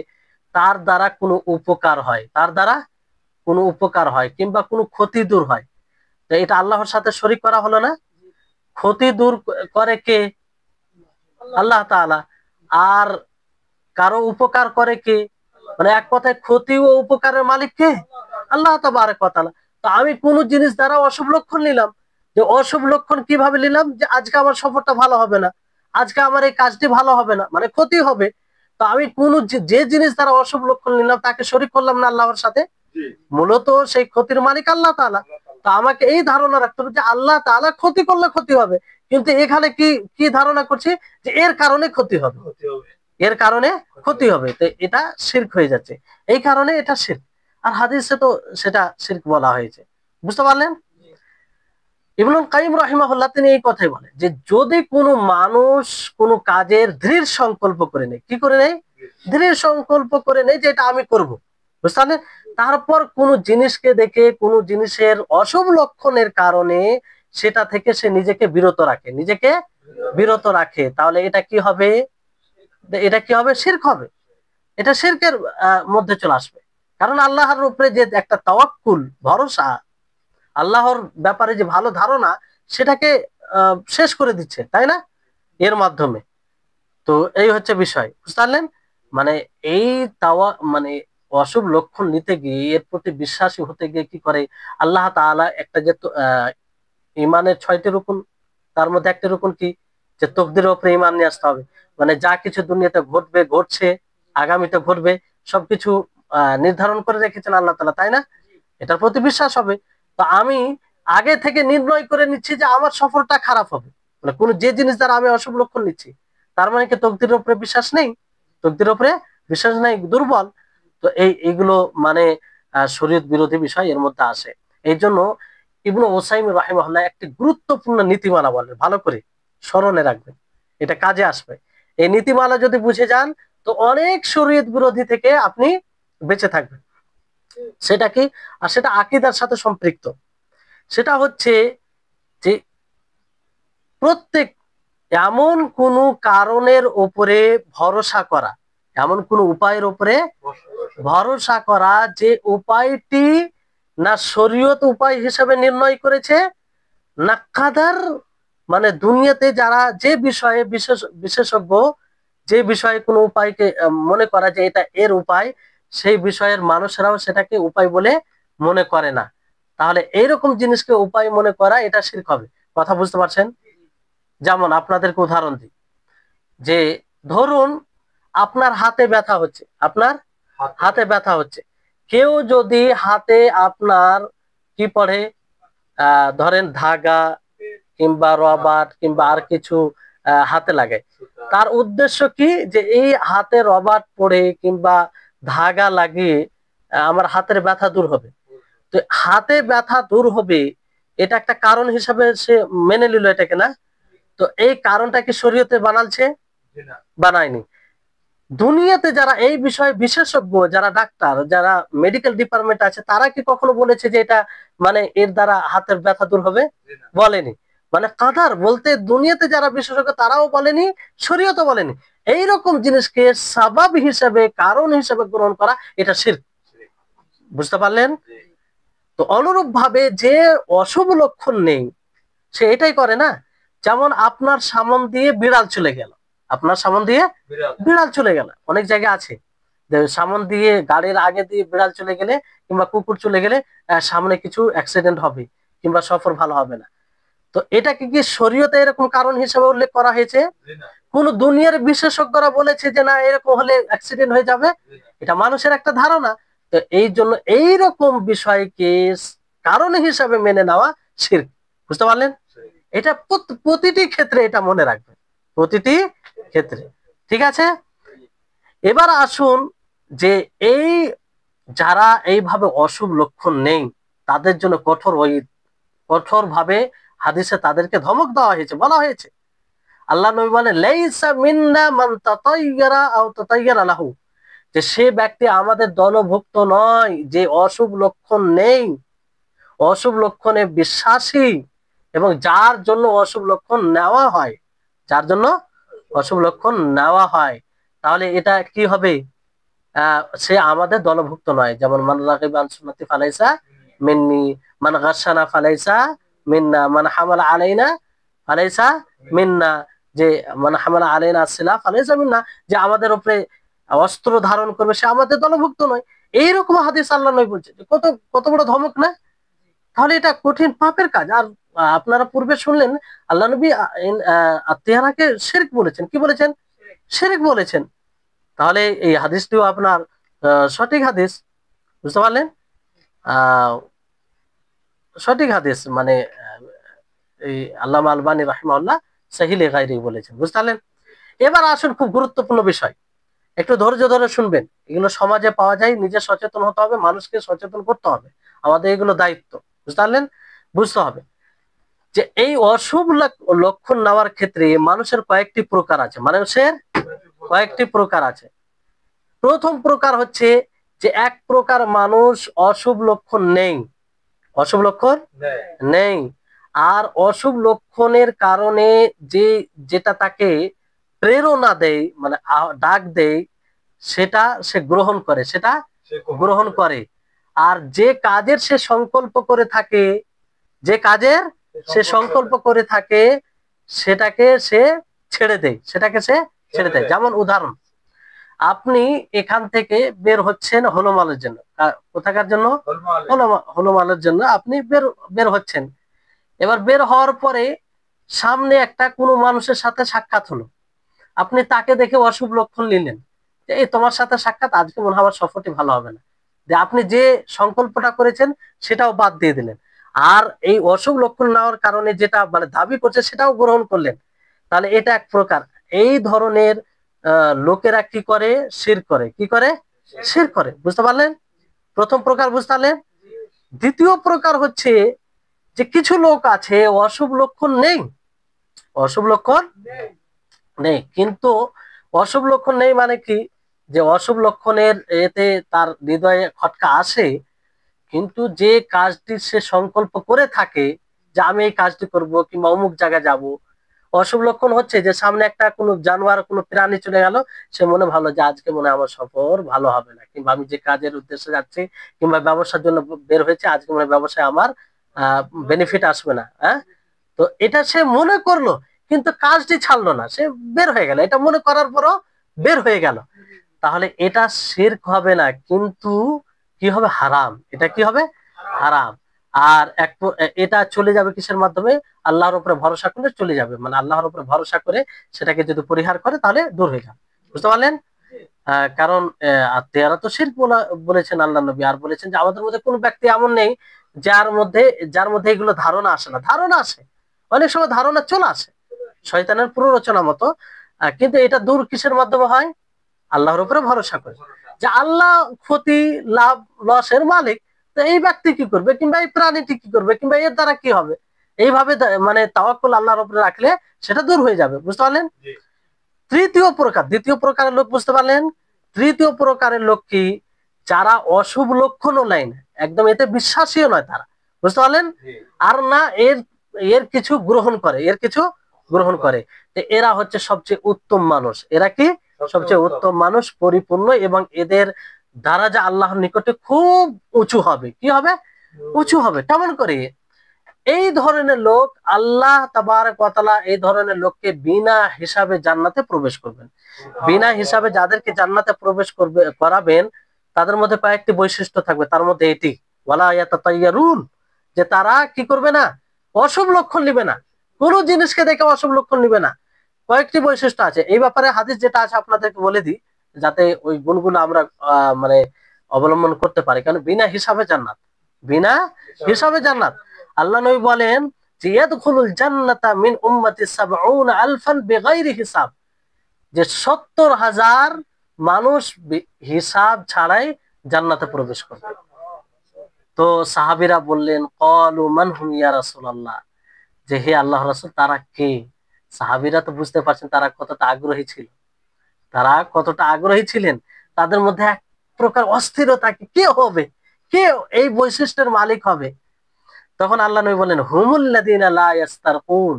S1: তার দ্বারা কোনো উপকার হয়, তার দ্বারা কোনো উপকার হয় কিংবা কোনো ক্ষতি দূর হয়। তো এটা আল্লাহর সাথে শরীক করা হলো না? ক্ষতি দূর করে কে? আল্লাহ তাআলা। আর কারো উপকার করে কে? মানে এক কথায় ক্ষতি ও উপকারের মালিক কে? আল্লাহ তাবারক ওয়া তাআলা। তো আমি কোন জিনিস দ্বারা অশুভ লক্ষণ নিলাম, যে অশুভ লক্ষণ কিভাবে নিলাম, যে আজকে আমার সফরটা ভালো হবে না, আজকে আমার এই কাজটি ভালো হবে না, মানে ক্ষতি হবে। তো আমি কোন যে জিনিস দ্বারা অশুভ লক্ষণ নিলাম তাকে শরীক করলাম না আল্লাহর সাথে, মূলত সেই ক্ষতির মালিক আল্লাহ তাআলা। তো আমাকে এই ধারণা রাখতে হবে যে আল্লাহ তাআলা ক্ষতি করলে ক্ষতি হবে, কিন্তু এখানে কি কি ধারণা করছি, যে এর কারণে ক্ষতি হবে, এর কারণে ক্ষতি হবে। তো এটা শিরক হয়ে যাচ্ছে, এই কারণে এটা শিরক। আর হাদিসে তো সেটা শিরক বলা হয়েছে, বুঝতে পারলেন? ইবনুল কাইয়িম রাহিমাহুল্লাহ তিনি এই কথাই বলেন যে যদি কোনো মানুষ কোনো কাজের দৃঢ় সংকল্প করে নেয়, কি করে নেয়? দৃঢ় সংকল্প করে নেয় যে এটা আমি করব, বুঝতে পারলেন? তারপর কোনো জিনিসকে দেখে, কোনো জিনিসের অশুভ লক্ষণের কারণে সেটা থেকে সে নিজেকে বিরত রাখে, তাহলে এটা কি হবে? শিরক হবে। এটা শিরকের মধ্যে চলে আসবে। কারণ আল্লাহর উপরে যে একটা তাওয়াক্কুল, ভরসা, আল্লাহর ব্যাপারে যে ভালো ধারণা, সেটাকে শেষ করে দিচ্ছে, তাই না, এর মাধ্যমে। তো এই হচ্ছে বিষয়, বুঝতে পারলেন? মানে এই মানে অশুভ লক্ষণ নিতে গিয়ে, এর প্রতি বিশ্বাসী হতে গিয়ে কি করে আল্লাহ তাআলা একটা যে ইমানের 6টি রুকন, তার মধ্যে একটা রুকন কি, যে তকদিরের উপরে ইমান নিয়ে আসতে হবে। মানে যা কিছু দুনিয়াতে ঘটবে, ঘটছে, আগামীতে ঘটবে, সবকিছু নির্ধারণ করে রেখেছেন আল্লাহ তাআলা, তাই না? এটার প্রতি বিশ্বাস হবে। তো আমি আগে থেকে নির্ণয় করে নিচ্ছি যে আমার সফরটা খারাপ হবে, মানে কোন যে জিনিস দ্বারা আমি অশুভ লক্ষণ নিচ্ছি, তার মানে কি তকদিরের উপরে বিশ্বাস নেই? তকদিরের উপরে বিশ্বাস নেই, দুর্বল। তো এইগুলো মানে শরীয়ত বিরোধী বিষয় এর মধ্যে আসে। এই জন্য ইবনু উসাইমিন রাহিমাহুল্লাহ একটি গুরুত্বপূর্ণ নীতিমালা বলেন, ভালো করে স্মরণে রাখবেন, এটা কাজে আসবে। এই নীতিমালা যদি বুঝে যান, তো অনেক শরীয়ত বিরোধী থেকে আপনি বেঁচে থাকবেন। সেটা কি? আর সেটা আকীদার সাথে সম্পৃক্ত। সেটা হচ্ছে যে প্রত্যেক এমন কোন কারণের উপরে ভরসা করা, এমন কোন উপায়ের উপরে ভরসা করা, যে উপায়টি না শরীয়ত উপায় হিসেবে নির্ণয় করেছে, না কাদার, মানে দুনিয়াতে যারা যে বিষয়ে বিশেষজ্ঞ, যে বিষয়ে কোনো উপায়কে মনে করা যে এটা এর উপায়, সেই বিষয়ের মানুষেরাও সেটাকে উপায় বলে মনে করে না। তাহলে এইরকম জিনিসকে উপায় মনে করা, এটা শিরক হবে। কথা বুঝতে পারছেন? যেমন আপনাদেরকে উদাহরণ দিই, যে ধরুন আপনার হাতে ব্যথা হচ্ছে, কেউ যদি হাতে আপনার কি পড়ে, ধরেন ধাগা কিংবা রবার কিংবা আর কিছু হাতে লাগায়, তার উদ্দেশ্য কি, যে এই হাতে রবার পড়ে কিংবা ধাগা লাগিয়ে আমার হাতের ব্যথা দূর হবে। তো হাতে ব্যথা দূর হবে, এটা একটা কারণ হিসাবে সে মেনে নিল এটাকে, না? তো এই কারণটা কি শরীয়তে বানালছে? বানায়নি। দুনিয়াতে যারা এই বিষয়ে বিশেষজ্ঞ, যারা ডাক্তার, যারা মেডিকেল ডিপার্টমেন্ট আছে, তারা কি কখনো বলেছে যে এটা মানে এর দ্বারা হাতের ব্যথা দূর হবে? বলেনি। মানে কাদার বলতে দুনিয়াতে যারা বিশেষজ্ঞ তারাও বলেনি, শরীয়তও বলেনি। এইরকম জিনিসকে সাবাব হিসেবে, কারণ হিসেবে গ্রহণ করা, এটা শিরক। বুঝতে পারলেন? তো অনুরূপ ভাবে যে অশুভ লক্ষণ নেই, সে এটাই করে না। যেমন আপনার সামন দিয়ে বিড়াল চলে গেল, অনেক জায়গায় আছে যে সামন দিয়ে, গাড়ির আগে দিয়ে বিড়াল চলে গেলে কিংবা কুকুর চলে গেলে সামনে কিছু অ্যাক্সিডেন্ট হবে কিংবা সফর ভালো হবে না। তো এটাকে কি শরীয়তে এরকম কারণ হিসেবে উল্লেখ করা হয়েছে? কোন দুনিয়ার বিশেষজ্ঞরা বলেছে যে না এরকম হলে অ্যাক্সিডেন্ট হয়ে যাবে? এটা মানুষের একটা ধারণা। তো এই জন্য এইরকম বিষয়কে কারণ হিসাবে মেনে নেওয়া শিরক। বুঝতে পারলেন? এটা প্রতিটি ক্ষেত্রে এটা মনে রাখবেন, প্রতিটি ক্ষেত্রে। ঠিক আছে? এবার আসুন যে এই যারা এইভাবে অশুভ লক্ষণ নেই, তাদের জন্য কঠোর ভাবে হাদিসে তাদেরকে ধমক দেওয়া হয়েছে, বলা হয়েছে। আল্লাহ নবী বলেন, লাইসা মিন্না মান তাতায়্যারা আও তাতায়্যারা লাহু, যে সে ব্যক্তি আমাদের দলভুক্ত নয় যে অশুভ লক্ষণ নেই, অশুভ লক্ষণে বিশ্বাসী, এবং যার জন্য অশুভ লক্ষণ নেওয়া হয়, তাহলে এটা কি হবে? সে আমাদের দলভুক্ত নয়। যেমন মান রাগিবা আন সুন্নতি ফালাইসা মিন্নি, মান গাশশানা ফালাইসা মিন্না, মান হামালা আলাইনা ফালাইসা মিন্না, যে মান হামালা আলাইনা আসিলা ফালাইসা মিন্না, যে আমাদের উপরে অস্ত্র ধারণ করবে সে আমাদের দলভুক্ত নয়। এইরকম হাদিস আল্লাহ নবী বলছে, কত কত বড় ধমক না? তাহলে এটা কঠিন পাপের কাজ। আর আপনারা পূর্বে শুনলেন আল্লাহ নবী আত্মীয়ারাকে শিরক বলেছেন। কি বলেছেন? শিরক বলেছেন। তাহলে এই হাদিসটিও আপনার সঠিক হাদিস। বুঝতে পারলেন? আহ সঠিক হাদিস, মানে এই আল্লামা আলবানী রাহিমাহুল্লাহ সহিহ গায়রি বলেছেন। বুঝতে পারলেন? এবার আসুন খুব গুরুত্বপূর্ণ বিষয়, একটু ধৈর্য ধরে শুনবেন। এগুলো সমাজে পাওয়া যায়, নিজে সচেতন হতে হবে, মানুষকে সচেতন করতে হবে, আমাদের এগুলো দায়িত্ব। বুঝতে পারলেন? বুঝতে হবে যে এই অশুভ লক্ষণ নেওয়ার ক্ষেত্রে মানুষের কয়েকটি প্রকার আছে। প্রথম প্রকার হচ্ছে যে এক প্রকার মানুষ অশুভ লক্ষণ নেই, আর অশুভ লক্ষণের কারণে যে যেটা তাকে প্রেরণা দেয়, মানে ডাক দেয়, সেটা সে গ্রহণ করে, সেটা গ্রহণ করে। আর যে কাজের সে সংকল্প করে থাকে, যে কাজের সে সংকল্প করে থাকে, সেটাকে সে ছেড়ে দেয়, সেটাকে সে ছেড়ে দেয়। যেমন উদাহরণ, আপনি এখান থেকে বের হচ্ছেন হলুমালের জন্য। কোথাকার জন্য? হলুমালের জন্য আপনি বের বের হচ্ছেন। এবার বের হওয়ার পরে সামনে একটা কোনো মানুষের সাথে সাক্ষাৎ হলো, আপনি তাকে দেখে অশুভ লক্ষণ নিলেন যে এই তোমার সাথে সাক্ষাৎ, আজকে মনে হয় আমার সফরটি ভালো হবে না। যে আপনি যে সংকল্পটা করেছেন সেটাও বাদ দিয়ে দিলেন, আর এই অশুভ লক্ষণ নেওয়ার কারণে যেটা মানে দাবি করছে সেটাও গ্রহণ করলেন। তাহলে এটা এক প্রকার। এই ধরনের লোকেরা কি করে? শিরক করে। কি করে? শিরক করে। বুঝতে পারলেন? প্রথম প্রকার বুঝতে পারলেন। দ্বিতীয় প্রকার হচ্ছে যে কিছু লোক আছে অশুভ লক্ষণ নেই, অশুভ লক্ষণ নেই, কিন্তু অশুভ লক্ষণ নেই মানে কি, যে অশুভ লক্ষণের এতে তার হৃদয়ে খটকা আসে, কিন্তু যে কাজটি সে সংকল্প করে থাকে যে আমি এই কাজটি করব কিংবা অমুক জায়গায় যাব, অশুভ লক্ষণ হচ্ছে যে সামনে একটা কোনো জানোয়ার কোনো প্রাণী চলে গেল, সে মনে ভালো যে আজকে মনে হয় আমার সফর ভালো হবে না, কিংবা আমি যে কাজের উদ্দেশ্যে যাচ্ছি কিংবা ব্যবসার জন্য বের হয়েছে, আজকে মনে হয় ব্যবসায় আমার বেনিফিট আসবে না। হ্যাঁ, তো এটা সে মনে করলো কিন্তু কাজটি ছাড়লো না, সে বের হয়ে গেল, এটা মনে করার পরও বের হয়ে গেল। তাহলে এটা শিরক হবে না, কিন্তু কি হবে? হারাম। এটা কি হবে? হারাম। আর এটা চলে যাবে কিসের মাধ্যমে? আল্লাহর উপরে ভরসা করলে চলে যাবে, মানে আল্লাহর উপরে ভরসা করে সেটাকে যদি পরিহার করে তাহলে দূর হয়ে যাবে। বুঝতে পারলেন? কারণ আত্মীয়রা তো শিরক বলেছেন আল্লাহ নবী, আর বলেছেন যে আমাদের মধ্যে কোনো ব্যক্তি এমন নেই যার মধ্যে এগুলো ধারণা আসে না। ধারণা আসে, অনেক সময় ধারণা চলে আসে শয়তানের প্ররোচনা মতো, কিন্তু এটা দূর কিসের মাধ্যমে হয়? আল্লাহর উপরে ভরসা করে যে আল্লাহ ক্ষতি লাভ লসের মালিক, তো এই ব্যক্তি কি করবে কিংবা এই প্রাণীটি কি করবে কিংবা এর দ্বারা কি হবে, এইভাবে মানে তাওয়াক্কুল আল্লাহর উপরে রাখলে সেটা দূর হয়ে যাবে। বুঝতে পারলেন? তৃতীয় প্রকার, দ্বিতীয় প্রকারের লোক বুঝতে পারলেন। তৃতীয় প্রকারের লোক কি? যারা অশুভ লক্ষণও নেয় না, একদম এতে বিশ্বাসীও নয় তারা। বুঝতে পারলেন? আর না এর এর কিছু গ্রহণ করে, এর কিছু গ্রহণ করে। এরা হচ্ছে সবচেয়ে উত্তম মানুষ। এরা কি? সবচেয়ে উত্তম মানুষ, পরিপূর্ণ, এবং এদের দ্বারা যা আল্লাহর নিকটে খুব উঁচু হবে। কি হবে? উঁচু হবে। কেমন করে? এই ধরনের লোক আল্লাহ তাবারক ওয়া তাআলা এই ধরনের লোককে বিনা হিসাবে জান্নাতে প্রবেশ করবেন। বিনা হিসাবে যাদেরকে জান্নাতে প্রবেশ করাবেন, তাদের মধ্যে কয়েকটি বৈশিষ্ট্য থাকবে। তার মধ্যে এটি, ওয়ালা ইয়াতাতাইয়ারুন, যে তারা কি করবে না? অশুভ লক্ষণ নিবে না, কোন জিনিসকে দেখে অশুভ লক্ষণ নিবে না। কয়েকটি বৈশিষ্ট্য আছে এই ব্যাপারে, হাদিস যেটা আছে আপনাদেরকে বলে দিই, যাতে ওই গুণগুলো আমরা মানে অবলম্বন করতে পারি। কারণ বিনা হিসাবে জান্নাত, বিনা হিসাবে জান্নাত। আল্লাহ নবী বলেন যে ইয়াদখুলুল জান্নাতা মিন উম্মতি ৭০ আলফান বিগাইরি হিসাব, যে ৭০,০০০ মানুষ হিসাব ছাড়াই জান্নাতে প্রবেশ করবে। তো সাহাবীরা বললেন, ক্বালু মান হুম ইয়া রাসূলুল্লাহ, যে হে আল্লাহর রাসূল তারা কে? সাহাবীরা তো বুঝতে পারছেন তারা কতটা আগ্রহী ছিল, তারা কতটা আগ্রহী ছিলেন। তাদের মধ্যে এক প্রকার অস্থিরতা, কে হবে, কে এই বৈশিষ্ট্যের মালিক হবে? তখন আল্লাহ নবী বলেন, হুমুল্লাযীনা লা ইস্তারকুন,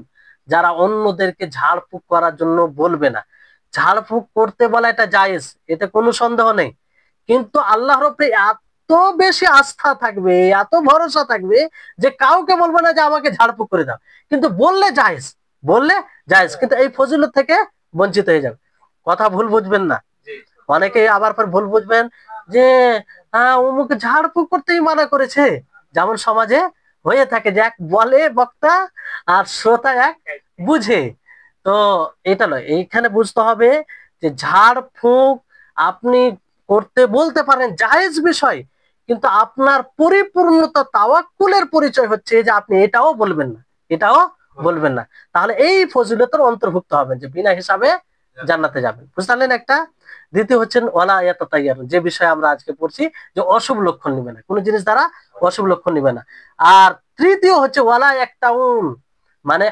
S1: যারা অন্যদেরকে ঝাড়ফুঁক করার জন্য বলবে না। ঝাড়ফুঁক করতে বলা এটা জায়েজ, এতে কোনো সন্দেহ নেই, কিন্তু আল্লাহর উপরে এত বেশি আস্থা থাকবে, এত ভরসা থাকবে যে কাউকে বলবে না যে আমাকে ঝাড়ফুঁক করে দাও, কিন্তু বললে জায়েজ, বললে জায়েজ, কিন্তু এই ফজিলত থেকে বঞ্চিত হয়ে যাবে। কথা ভুল বুঝবেন না। অনেকে আবার পর ভুল বুঝবেন যে অমুক ঝাড়ফুঁক করতেই মানা করেছে, যেমন সমাজে হয়ে থাকে যে এক বলে বক্তা আর শ্রোতা এক বুঝে। তো এটা নয়, এইখানে বুঝতে হবে যে ঝাড়ফুঁক আপনি করতে বলতে পারেন, জায়েজ বিষয়, কিন্তু আপনার পরিপূর্ণতা তাওয়াক্কুলের পরিচয় হচ্ছে যে আপনি এটাও বলবেন না, এটাও বলবেন না। তাহলে এই ফজিলতের অন্তর্ভুক্ত হবেন যে বিনা হিসাবে জান্নাতে যাবেন। বুঝতে পারলেন একটা। দ্বিতীয় হচ্ছেন ওয়ালা ইয়াতাতাইয়ারুন, যে বিষয়ে আমরা আজকে পড়ছি, যে অশুভ লক্ষণ নিবে না, কোনো জিনিস দ্বারা অশুভ লক্ষণ নিবে না। আর তৃতীয় হচ্ছে ওয়ালা ইয়াকতাউন, মানে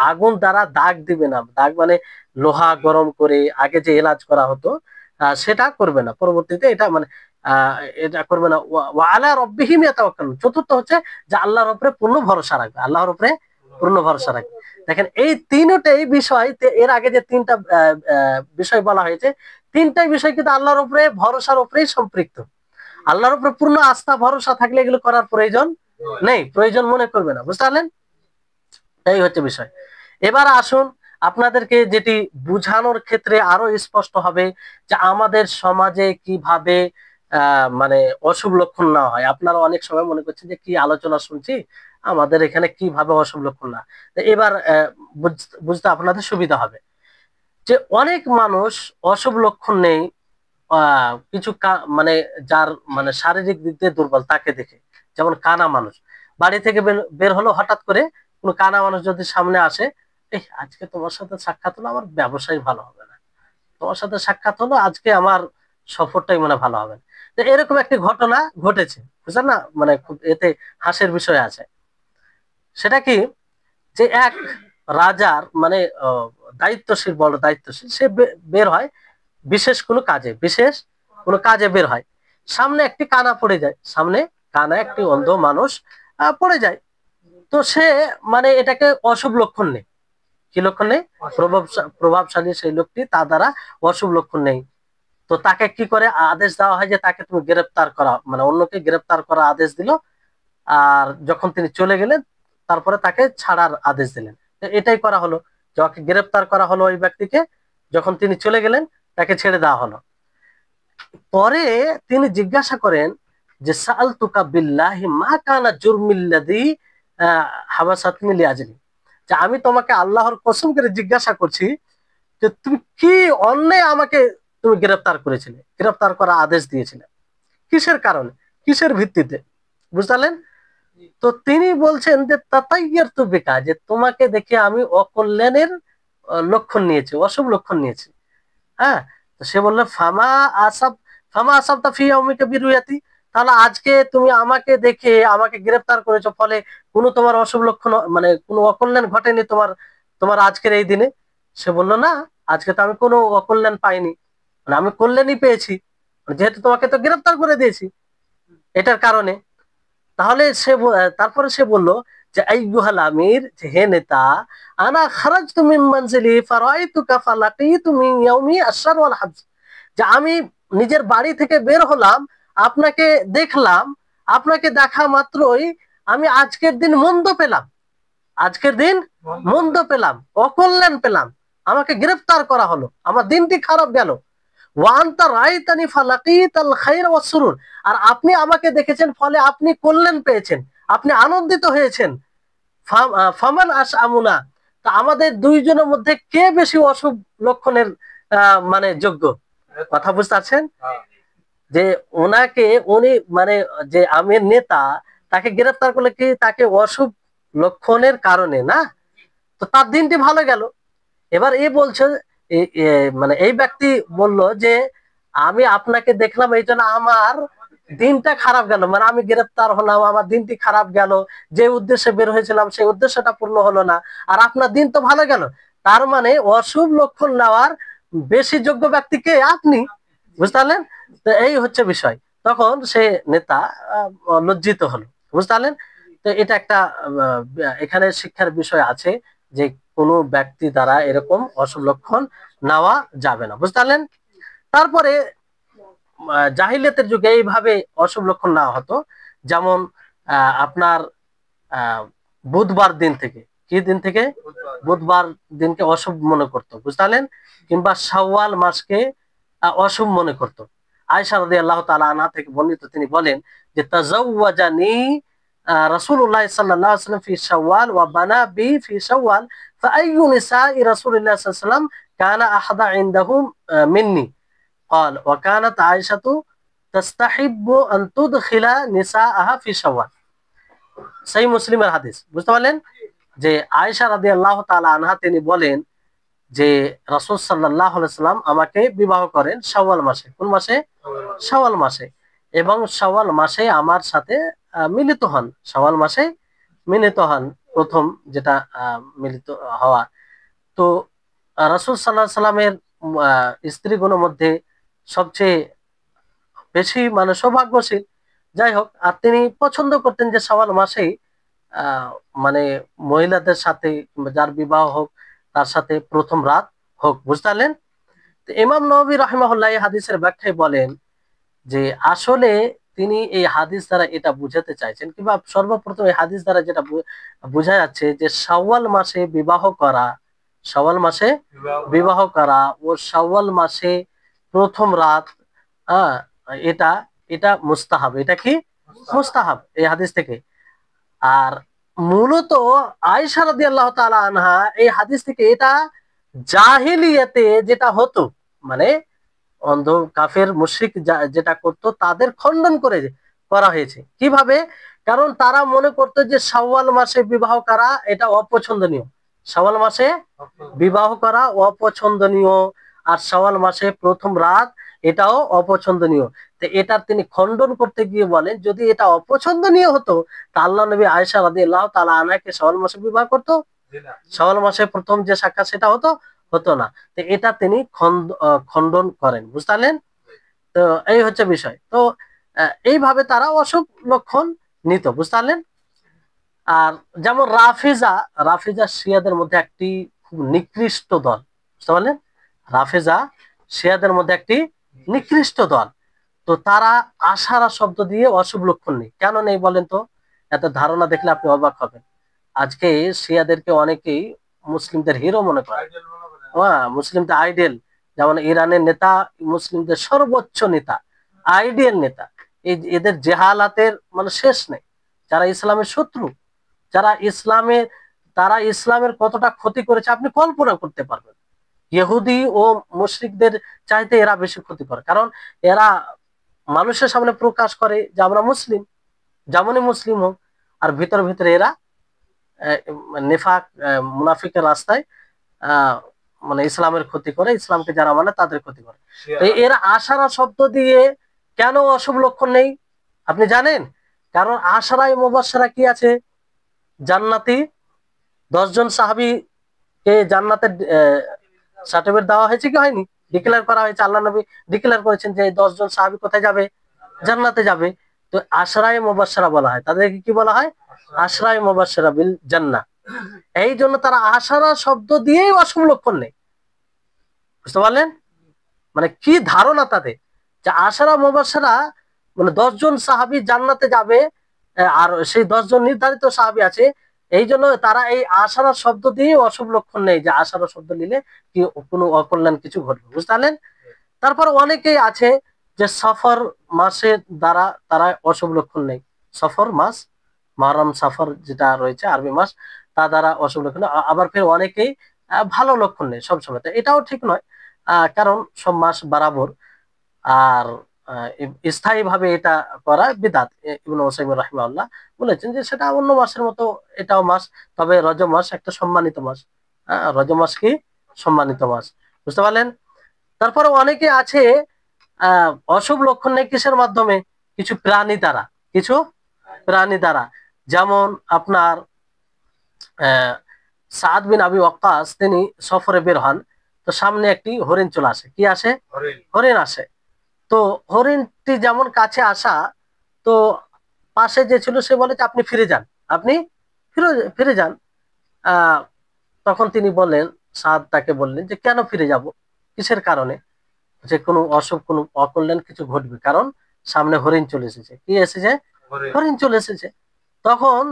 S1: আগুন দ্বারা দাগ দিবে না। দাগ মানে লোহা গরম করে আগে যে এলাজ করা হতো সেটা করবে না, পরবর্তীতে এটা মানে এটা করবে না। ওয়া আলা রাব্বিহিম ইয়াতাওয়াক্কালুন। চতুর্থ হচ্ছে যে আল্লাহর উপরে পূর্ণ ভরসা রাখবে, আল্লাহর উপরে পূর্ণ ভরসা রাখবে। দেখেন এই তিনটাই বিষয়, এর আগে যে তিনটা বিষয় বলা হয়েছে, তিনটাই বিষয় কিন্তু আল্লাহর উপরে ভরসার উপরেই সম্পৃক্ত। আল্লাহর উপরে পূর্ণ আস্থা ভরসা থাকলে এগুলো করার প্রয়োজন নেই, প্রয়োজন মনে করবে না, বুঝতে পারলেন? এই হচ্ছে বিষয়। এবার আসুন আপনাদেরকে যেটি বুঝানোর ক্ষেত্রে আরো স্পষ্ট হবে যে আমাদের সমাজে কিভাবে মানে অশুভ লক্ষণ না হয়। আপনারা অনেক সময় মনে করছেন যে কি আলোচনা শুনছি, আমাদের এখানে কিভাবে অশুভ লক্ষণ না। তো এবার বুঝতে আপনাদের সুবিধা হবে যে অনেক মানুষ অশুভ লক্ষণ নেই, কিছু মানে যার মানে শারীরিক দিক দিয়ে দুর্বল তাকে দেখে। যেমন কানা মানুষ বাড়ি থেকে বের হলো, হঠাৎ করে কোনো কানা মানুষ যদি সামনে আসে, এই আজকে তোমার সাথে সাক্ষাৎ হলো, আমার ব্যবসায় ভালো হবে না, তোমার সাথে সাক্ষাৎ হলো আজকে আমার সফরটাই মনে ভালো হবে না। তো এরকম একটি ঘটনা ঘটেছে, বুঝলেন না, মানে খুব এতে হাসির বিষয় আছে। সেটা কি, যে এক রাজার মানে দায়িত্বশীল, বড় দায়িত্বশীল, সে বের হয় বিশেষ কোনো কাজে বের হয়। সামনে একটি কানা পড়ে যায়, সামনে কানা একটি অন্ধ মানুষ পড়ে যায়। তো সে মানে এটাকে অশুভ লক্ষণ নেই, কি লক্ষণ নেই, প্রভাবশালী সেই লোকটি, তার দ্বারা অশুভ লক্ষণ নেই। তো তাকে কি করে আদেশ দেওয়া হয় যে তাকে তুমি গ্রেপ্তার করা, মানে অন্যকে গ্রেপ্তার করা আদেশ দিল। আর যখন তিনি চলে গেলেন, তারপরে তাকে ছাড়ার আদেশ দিলেন। তো এটাই করা হলো, যাকে গ্রেপ্তার করা হলো ওই ব্যক্তিকে, যখন তিনি চলে গেলেন তাকে ছেড়ে দেওয়া হলো। পরে তিনি জিজ্ঞাসা করেন যে সাআলতুকা বিল্লাহি মা কানা জুরমিল্লাযী হাবাসাতনি লিআজলি, যে আমি তোমাকে আল্লাহর কসম করে জিজ্ঞাসা করছি যে তুমি কি অন্যায় আমাকে তুমি গ্রেফতার করেছিলে, গ্রেফতার করার আদেশ দিয়েছিলে, কিসের কারণে, কিসের ভিত্তিতে, বুঝলেন? তো তিনি বলছেন যে তাতাইয়ারতু বিকা, যে তোমাকে দেখে আমি অকল্যাণের লক্ষণ নিয়েছি, অশুভ লক্ষণ নিয়েছি। হ্যাঁ, তো সে বললো ফামা আসাবতা ফি ইয়াউমিকা বিরুয়াতি, তাহলে আজকে তুমি আমাকে দেখে আমাকে গ্রেফতার করেছো, ফলে কোনো তোমার অশুভ লক্ষণ মানে কোনো অকল্যাণ ঘটেনি তোমার, তোমার আজকের এই দিনে? সে বললো না, আজকে তো আমি কোনো অকল্যাণ পাইনি, মানে আমি কল্যাণই পেয়েছি, যেহেতু তোমাকে তো গ্রেফতার করে দিয়েছি এটার কারণে। তাহলে তারপরে সে বলল যে আইয়ুহাল আমির, যে হে নেতা, আনা খারাজতু মিন মানজিলি ফারাইতুকা ফালাকিতু মিন ইয়াউমি আশ-শার ওয়াল হাবস, যে আমি নিজের বাড়ি থেকে বের হলাম, আপনাকে দেখলাম, আপনাকে দেখা মাত্রই আমি আজকের দিন মন্দ পেলাম, আজকের দিন মন্দ পেলাম, অকল্যাণ পেলাম, আমাকে গ্রেফতার করা হলো, আমার দিনটি খারাপ গেল। ওয়ান্তা রাইতানি ফালাকিতাল খায়র ওয়াস সুরুর, আর আপনি আমাকে দেখেছেন, ফলে আপনি কল্যাণ পেয়েছেন, আপনি আনন্দিত হয়েছেন। ফামান আশআমুনা, তা আমাদের দুইজনের মধ্যে কে বেশি অশুভ লক্ষণের মানে যোগ্য? কথা বুঝতে পারছেন? যে ওনাকে উনি মানে যে আমির নেতা, তাকে গ্রেফতার করলে কি তাকে অশুভ লক্ষণের কারণে না, তো তার দিনটি ভালো গেল। এবার এ বলছে মানে এই ব্যক্তি বলল যে আমি আপনাকে দেখলাম এই জন্য আমার দিনটা খারাপ গেল, মানে আমি গ্রেফতার হলাম, আমার দিনটি খারাপ গেল, যে উদ্দেশ্যে বের হয়েছিলাম সেই উদ্দেশ্যটা পূর্ণ হলো না, আর আপনার দিন তো ভালো গেল। তার মানে অশুভ লক্ষণ নেওয়ার বেশি যোগ্য ব্যক্তিকে আপনি, বুঝতে পারলেন? তো এই হচ্ছে বিষয়। তখন সে নেতা লজ্জিত হলো, বুঝতে পারলেন? তো এটা একটা এখানে শিক্ষার বিষয় আছে যে কোনো ব্যক্তি দ্বারা এরকম অশুভ লক্ষণ নেওয়া যাবে না, বুঝতে পারলেন? তারপরে জাহিলিয়াতের যুগে এইভাবে অশুভ লক্ষণ নেওয়া হতো। যেমন আপনার বুধবার দিন থেকে, কি দিন থেকে, বুধবার দিনকে অশুভ মনে করতো, বুঝতে পারলেন? কিংবা শাওয়াল মাসকে অশুভ মনে করতো। আয়েশা রাদিয়াল্লাহু তাআলা আনহা থেকে বর্ণিত, তিনি বলেন যে তাজাওয়াজানি রাসূলুল্লাহ সাল্লাল্লাহু আলাইহি ওয়াসাল্লাম ফি শাওয়াল ওয়া বানা বি ফি শাওয়াল ফাআইয়ু নিসাই রাসূলিল্লাহ সাল্লাল্লাহু আলাইহি ওয়াসাল্লাম কানা আহাদা ইনদাহু মিন্নি قال وكانت عائشة تستحب أن تدخل نساءها في شوال। সহিহ মুসলিমের হাদিস, বুঝতে পারলেন? যে আয়েশা রাদিয়াল্লাহু তাআলা আনহা তিনি বলেন যে রাসূল সাল্লাল্লাহু আলাইহি সাল্লাম আমাকে বিবাহ করেন শাওয়াল মাসে। কোন মাসে? শাওয়াল মাসে। এবং শাওয়াল মাসে আমার সাথে মিলিত হন, শাওয়াল মাসে মিলিত হন, প্রথম যেটা মিলিত হওয়া। তো রাসূল সাল্লাল্লাহু আলাইহি সাল্লামের স্ত্রীগণের মধ্যে সবচেয়ে বেশি মানে সৌভাগ্যশীল, যাই হোক, আর তিনি পছন্দ করতেন যে শাওয়াল মাসেই মানে মহিলাদের সাথে যার বিবাহ হোক তার সাথে প্রথম রাত হোক, বুঝতে পারলেন? তো ইমাম নববী রাহিমাহুল্লাহ এই হাদিসের ব্যাখ্যায় বলেন যে আসলে তিনি এই হাদিস দ্বারা এটা বুঝাতে চাইছেন, কিংবা সর্বপ্রথম এই হাদিস দ্বারা যেটা বোঝা যাচ্ছে যে শাওয়াল মাসে বিবাহ করা, শাওয়াল মাসে বিবাহ করা ও শাওয়াল মাসে প্রথম রাত, আহ, এটা এটা মুস্তাহাব। এটা কি মুস্তাহাব এই হাদিস থেকে। আর মূলত আয়েশা রাদিয়াল্লাহু তাআলা আনহা এই হাদিস থেকে এটা জাহিলিয়াতে যেটা হতো, মানে অন্ধ কাফের মুশরিক যেটা করতো তাদের খণ্ডন করে করা হয়েছে। কিভাবে? কারণ তারা মনে করতো যে শাওয়াল মাসে বিবাহ করা এটা অপছন্দনীয়, শাওয়াল মাসে বিবাহ করা অপছন্দনীয়, আর শাওয়াল মাসে প্রথম রাত এটাও অপছন্দনীয়। তো এটার তিনি খণ্ডন করতে গিয়ে বলেন যদি এটা অপছন্দনীয় হতো তা আল্লাহ নবী আয়েশা রাদিয়াল্লাহু তাআলা আনহাকে শাওয়াল মাসে বিবাহ করতো? শাওয়াল মাসে প্রথম যে সাক্ষাৎ সেটা হতো? হতো না। তো এটা তিনি খণ্ডন করেন, বুঝতে পারলেন? তো এই হচ্ছে বিষয়। তো এইভাবে তারা অশুভ লক্ষণ নিত, বুঝতে পারলেন? আর যেমন রাফিজা, রাফিজা শিয়াদের মধ্যে একটি খুব নিকৃষ্ট দল, বুঝতে পারলেন? রাফিজা শিয়াদের মধ্যে একটি নিকৃষ্ট দল। তো তারা আশারা শব্দ দিয়ে অশুভ লক্ষণ নেই। কেন নেই বলেন তো? এত ধারণা দেখলে আপনি অবাক হবেন। আজকে শিয়াদেরকে অনেকেই মুসলিমদের হিরো মনে করে, হ্যাঁ, মুসলিমদের আইডেল। যেমন ইরানের নেতা মুসলিমদের সর্বোচ্চ নেতা, আইডিয়াল নেতা। এই এদের জেহালাতের মানে শেষ নেই। যারা ইসলামের শত্রু, যারা ইসলামের, তারা ইসলামের কতটা ক্ষতি করেছে আপনি কল্পনা করতে পারবেন। ইহুদি ও মুশরিকদের চাইতে এরা বেশি ক্ষতি করে, কারণ এরা মানুষের সামনে প্রকাশ করে যে আমরা মুসলিম, যেমনই মুসলিম হোক, আর ভিতরে ভিতরে এরা নেফাক মুনাফিকের রাস্তায় মানে ইসলামের ক্ষতি করে, ইসলামকে যারা মানে তাদের ক্ষতি করে। এরা আশারা শব্দ দিয়ে কেন অশুভ লক্ষণ নেই আপনি জানেন? কারণ আশারায়ে মুবাশশারা কি আছে? জান্নাতি 10 জন সাহাবীকে জান্নাতের সার্টিফিকেট দেওয়া হয়েছে কি হয়নি? ডিক্লেয়ার করা হয়েছে, আল্লাহ নবী ডিক্লেয়ার করেছেন যে 10 জন সাহাবী কোথায় যাবে? জান্নাতে যাবে। তো আশরায়ে মুবাশশারা বলা হয়, তাদেরকে কি বলা হয়? আশরায়ে মুবাশশারা বিল জান্নাহ। এই জন্য তারা আশারা শব্দ দিয়েই অশুভ লক্ষণ নেই, বুঝতে পারলেন? মানে কি ধারণা তাদের, যে আশারা মুবাশশারা মানে 10 জন সাহাবী জান্নাতে যাবে, আর সেই 10 জন নির্ধারিত সাহাবী আছে। এই জন্য তারা এই আশারা শব্দ দিয়ে অশুভ লক্ষণ নেই, যে আশারা শব্দ নিলে কি কোনো অকল্যাণ কিছু ঘটবে, বুঝতে পারলেন? তারপর অনেকেই আছে যে সফর মাসের দ্বারা তারা অশুভ লক্ষণ নেই। সফর মাস, মহরম সফর যেটা রয়েছে আরবি মাস, তা দ্বারা অশুভ লক্ষণ। আবার ফের অনেকেই ভালো লক্ষণ নেই সবসময়। এটাও ঠিক নয়, কারণ সব মাস বরাবর। আর স্থায়ী ভাবে এটা করা বিদআত। ইবনে উসাইমিন রাহিমাহুল্লাহ বলেছেন যে সেটা অন্য মাসের মতো এটাও মাস, তবে রজব মাস একটা সম্মানিত মাস। রজব মাস কি সম্মানিত মাস, বুঝতে পারলেন? তারপরে অনেকে আছে অশুভ লক্ষণ নেই কিসের মাধ্যমে? কিছু প্রাণী দ্বারা, কিছু প্রাণী দ্বারা। যেমন আপনার সাদ বিন আবি ওয়াক্কাস তিনি সফরে বের হন, তো সামনে একটি হরিণ চলে আসে। কি আসে? হরিণ আসে। তো হরিণটি যেমন কাছে আসা, তো পাশে যে ছিল সে বলে যে আপনি ফিরে যান, আপনি ফিরে ফিরে যান। আহ তখন তিনি বললেন, সাদ তাকে বললেন যে কেন ফিরে যাব, কিসের কারণে? যে কোনো অশুভ কোনো অকল্যাণ কিছু ঘটবে, কারণ সামনে হরিণ চলে এসেছে। কি এসেছে? হরিণ চলে এসেছে। তখন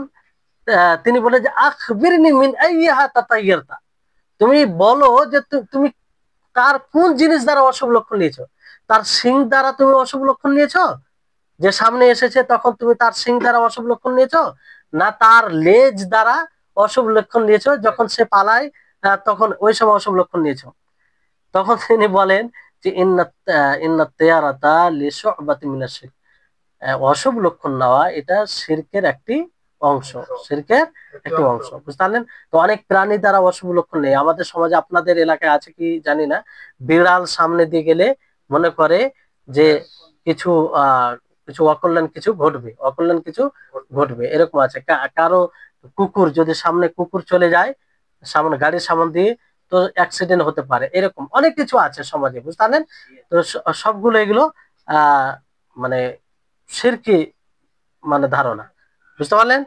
S1: তিনি বলে যে আখবিরনি মিন আইয়িহা তাতায়্যারতা, তুমি বলো যে তুমি তার কোন জিনিস দ্বারা অশুভ লক্ষণ নিয়েছো? তার সিং দ্বারা তুমি অশুভ লক্ষণ নিয়েছো, যে সামনে এসেছে তখন তুমি তার সিং দ্বারা অশুভ লক্ষণ নিয়েছো, না তার লেজ দ্বারা অশুভ লক্ষণ নিয়েছো যখন সে পালায় তখন ওই সময় অশুভ লক্ষণ নিয়েছো? তখন তিনি বলেন যে ইন্নাত তিয়ারাতা লিশু'বাতিন মিনাশ শিরক, অশুভ লক্ষণ নেওয়া এটা শিরকের একটি অংশ, শিরকের একটি অংশ, বুঝতে পারলেন? তো অনেক প্রাণী দ্বারা অশুভ লক্ষণ নেই আমাদের সমাজে। আপনাদের এলাকায় আছে কি জানি না, বিড়াল সামনে দিয়ে গেলে মনে করে যে কিছু কিছু অকল্যাণ কিছু ঘটবে, অকল্যাণ কিছু ঘটবে, এরকম আছে। কারো কুকুর যদি সামনে কুকুর চলে যায় সামনে গাড়ির সামনে দিয়ে, তো অ্যাক্সিডেন্ট হতে পারে। এরকম অনেক কিছু আছে সমাজে, বুঝতে পারলেন? তো সবগুলো এগুলো মানে শিরকি মানে ধারণা, বুঝতে পারলেন?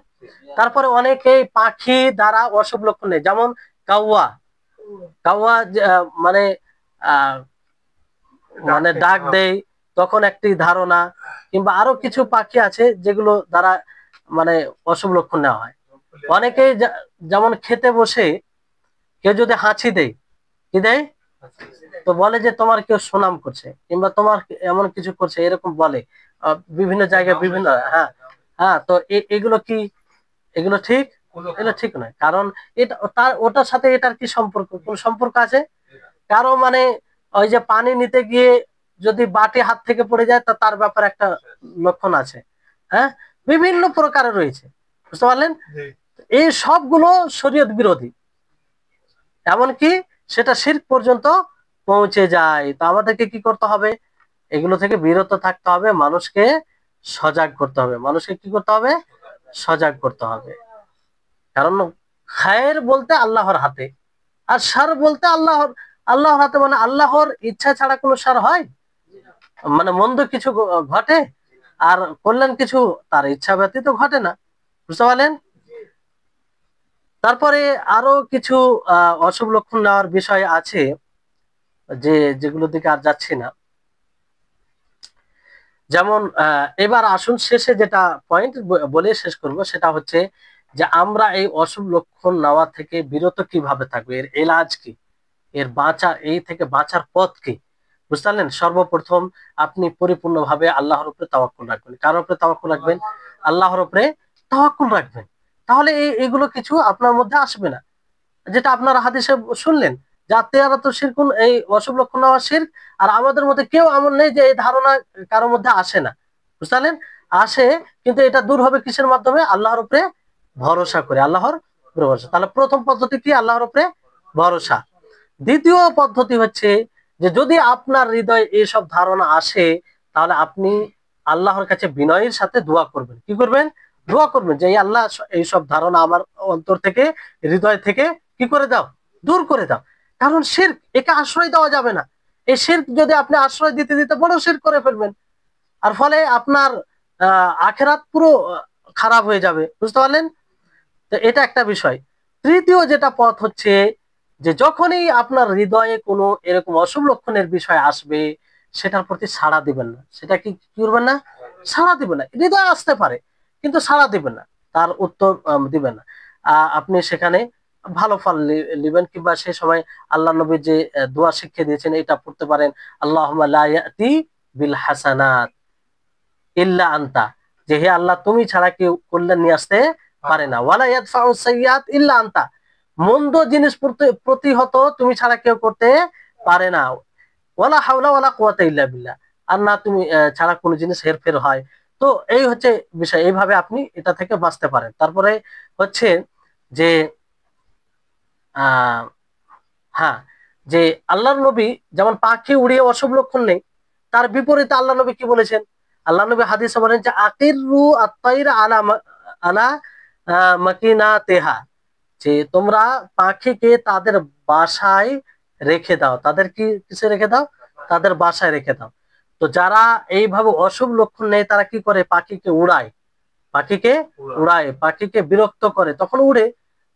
S1: তারপরে অনেকেই পাখি দ্বারা অশুভ লক্ষণ নেই, যেমন কাউয়া। কাউয়া মানে আহ মানে ডাক দেয়, তখন একটি ধারণা। কিংবা আরো কিছু পাখি আছে যেগুলো দ্বারা মানে অশুভ লক্ষণ নেওয়া হয়। অনেকেই যেমন খেতে বসে কেউ যদি হাঁচি দেয়, কি দেয়, তো বলে যে তোমার কেউ সুনাম করছে কিংবা তোমার এমন কিছু করছে, এরকম বলে বিভিন্ন জায়গায় বিভিন্ন। হ্যাঁ, হ্যাঁ, তো এগুলো কি, এগুলো ঠিক, এগুলো ঠিক নয়। কারণ এটা তার ওটার সাথে এটার কি সম্পর্ক, কোন সম্পর্ক আছে? কারো মানে ওই যে পানি নিতে গিয়ে যদি বাটি হাত থেকে পড়ে যায়, তা তার ব্যাপারে একটা লক্ষণ আছে। হ্যাঁ, বিভিন্ন প্রকারের রয়েছে, বুঝতে পারলেন? এই সবগুলো শরীয়ত বিরোধী, এমনকি সেটা শিরক পর্যন্ত পৌঁছে যায়। তো আমাদেরকে কি করতে হবে? এগুলো থেকে বিরত থাকতে হবে, মানুষকে সজাগ করতে হবে। মানুষকে কি করতে হবে? সজাগ করতে হবে। কারণ খায়ের বলতে আল্লাহর হাতে, আর সার বলতে আল্লাহর হাতে। মানে আল্লাহর ইচ্ছা ছাড়া কোনো সার হয়? মানে মন্দ কিছু ঘটে, আর কল্যাণ কিছু তার ইচ্ছা ব্যতীত ঘটে না, বুঝতে পারলেন? তারপরে আরো কিছু অশুভ লক্ষণ নেওয়ার বিষয় আছে, যেগুলোর দিকে আর যাচ্ছি না। যেমন এবার আসুন শেষে যেটা পয়েন্ট বলে শেষ করব, সেটা হচ্ছে যে আমরা এই অশুভ লক্ষণ নেওয়া থেকে বিরত কিভাবে থাকবো, এর এলাজ কি, এর এই থেকে বাঁচার পথ কি, বুঝতে পারলেন? সর্বপ্রথম আপনি পরিপূর্ণভাবে আল্লাহর উপরে তাওয়াক্কুল রাখবেন। কার উপরে তাওয়াক্কুল রাখবেন? আল্লাহর উপরে তাওয়াক্কুল রাখবেন। তাহলে এগুলো কিছু আপনার মধ্যে আসবে না। যেটা আপনারা হাদিসে শুনলেন যে আত্মীয়রা শিরকুন, এই অশুভ লক্ষণ নেওয়া শিরক। আর আমাদের মধ্যে কেউ এমন নেই যে এই ধারণা কারোর মধ্যে আসে না, বুঝতে পারলেন? আসে, কিন্তু এটা দূর হবে কিসের মাধ্যমে? আল্লাহর উপরে ভরসা করে, আল্লাহর উপরে ভরসা। তাহলে প্রথম পদ্ধতি কি? আল্লাহর উপরে ভরসা। দ্বিতীয় পদ্ধতি হচ্ছে যে যদি আপনার হৃদয়ে এইসব ধারণা আসে, তাহলে আপনি আল্লাহর কাছে বিনয়ের সাথে দোয়া করবেন। কি করবেন? দোয়া করবেন যে এই আল্লাহ, এইসব ধারণা আমার অন্তর থেকে, হৃদয় থেকে কি করে দাও, দূর করে দাও। কারণ শিরক, একে আশ্রয় দেওয়া যাবে না। এই শিরক যদি আপনি আশ্রয় দিতে দিতে বড় শিরক করে ফেলবেন, আর ফলে আপনার আখেরাত পুরো খারাপ হয়ে যাবে, বুঝতে পারলেন? তো এটা একটা বিষয়। তৃতীয় যেটা পথ হচ্ছে যে যখনই আপনার হৃদয়ে কোনো এরকম অশুভ লক্ষণের বিষয় আসবে, সেটার প্রতি সাড়া দিবেন না। সেটা কি করবেন না? সাড়া দিবেন না। হৃদয়ে আসতে পারে, কিন্তু সাড়া দিবেন না, তার উত্তর দিবেন না। আপনি সেখানে ভালো ফল নেবেন। কিংবা সে সময় আল্লাহ নবী যে দোয়া শিখিয়ে দিয়েছেন, এটা পড়তে পারেন, আল্লাহুম্মা লা ইয়াতি বিল হাসানাত ইল্লা আনতা, যে হে আল্লাহ, তুমি ছাড়া কেউ কল্যাণ নিয়ে আসতে পারে না। ওয়ালা ইয়াদফাউ সাইয়্যাত ইল্লা আনতা, মন্দ জিনিস প্রতিহত তুমি ছাড়া কেউ করতে পারে না। ওয়ালা হাওলা ওয়ালা কুওয়াতা ইল্লা বিল্লাহ, আর না তুমি ছাড়া কোনো জিনিস হেরফের হয়। তো এই হচ্ছে বিষয়, এইভাবে আপনি এটা থেকে বাঁচতে পারেন। তারপরে হচ্ছে যে আহ হ্যাঁ, যে আল্লাহর নবী যেমন পাখি উড়িয়ে অশুভ লক্ষণ নেই, তার বিপরীতে আল্লাহ নবী কি বলেছেন? আল্লাহ নবী হাদিসে বলেন যে আকিরু আত-তাইরা আলা আলা মাকিনাতিহা, যে তোমরা পাখিকে তাদের বাসায় রেখে দাও। তাদের কি কিসে রেখে দাও? তাদের বাসায় রেখে দাও। তো যারা এইভাবে অশুভ লক্ষণ নেই, তারা কি করে? পাখিকে উড়ায়, পাখিকে উড়ায়, পাখিকে বিরক্ত করে, তখন উড়ে।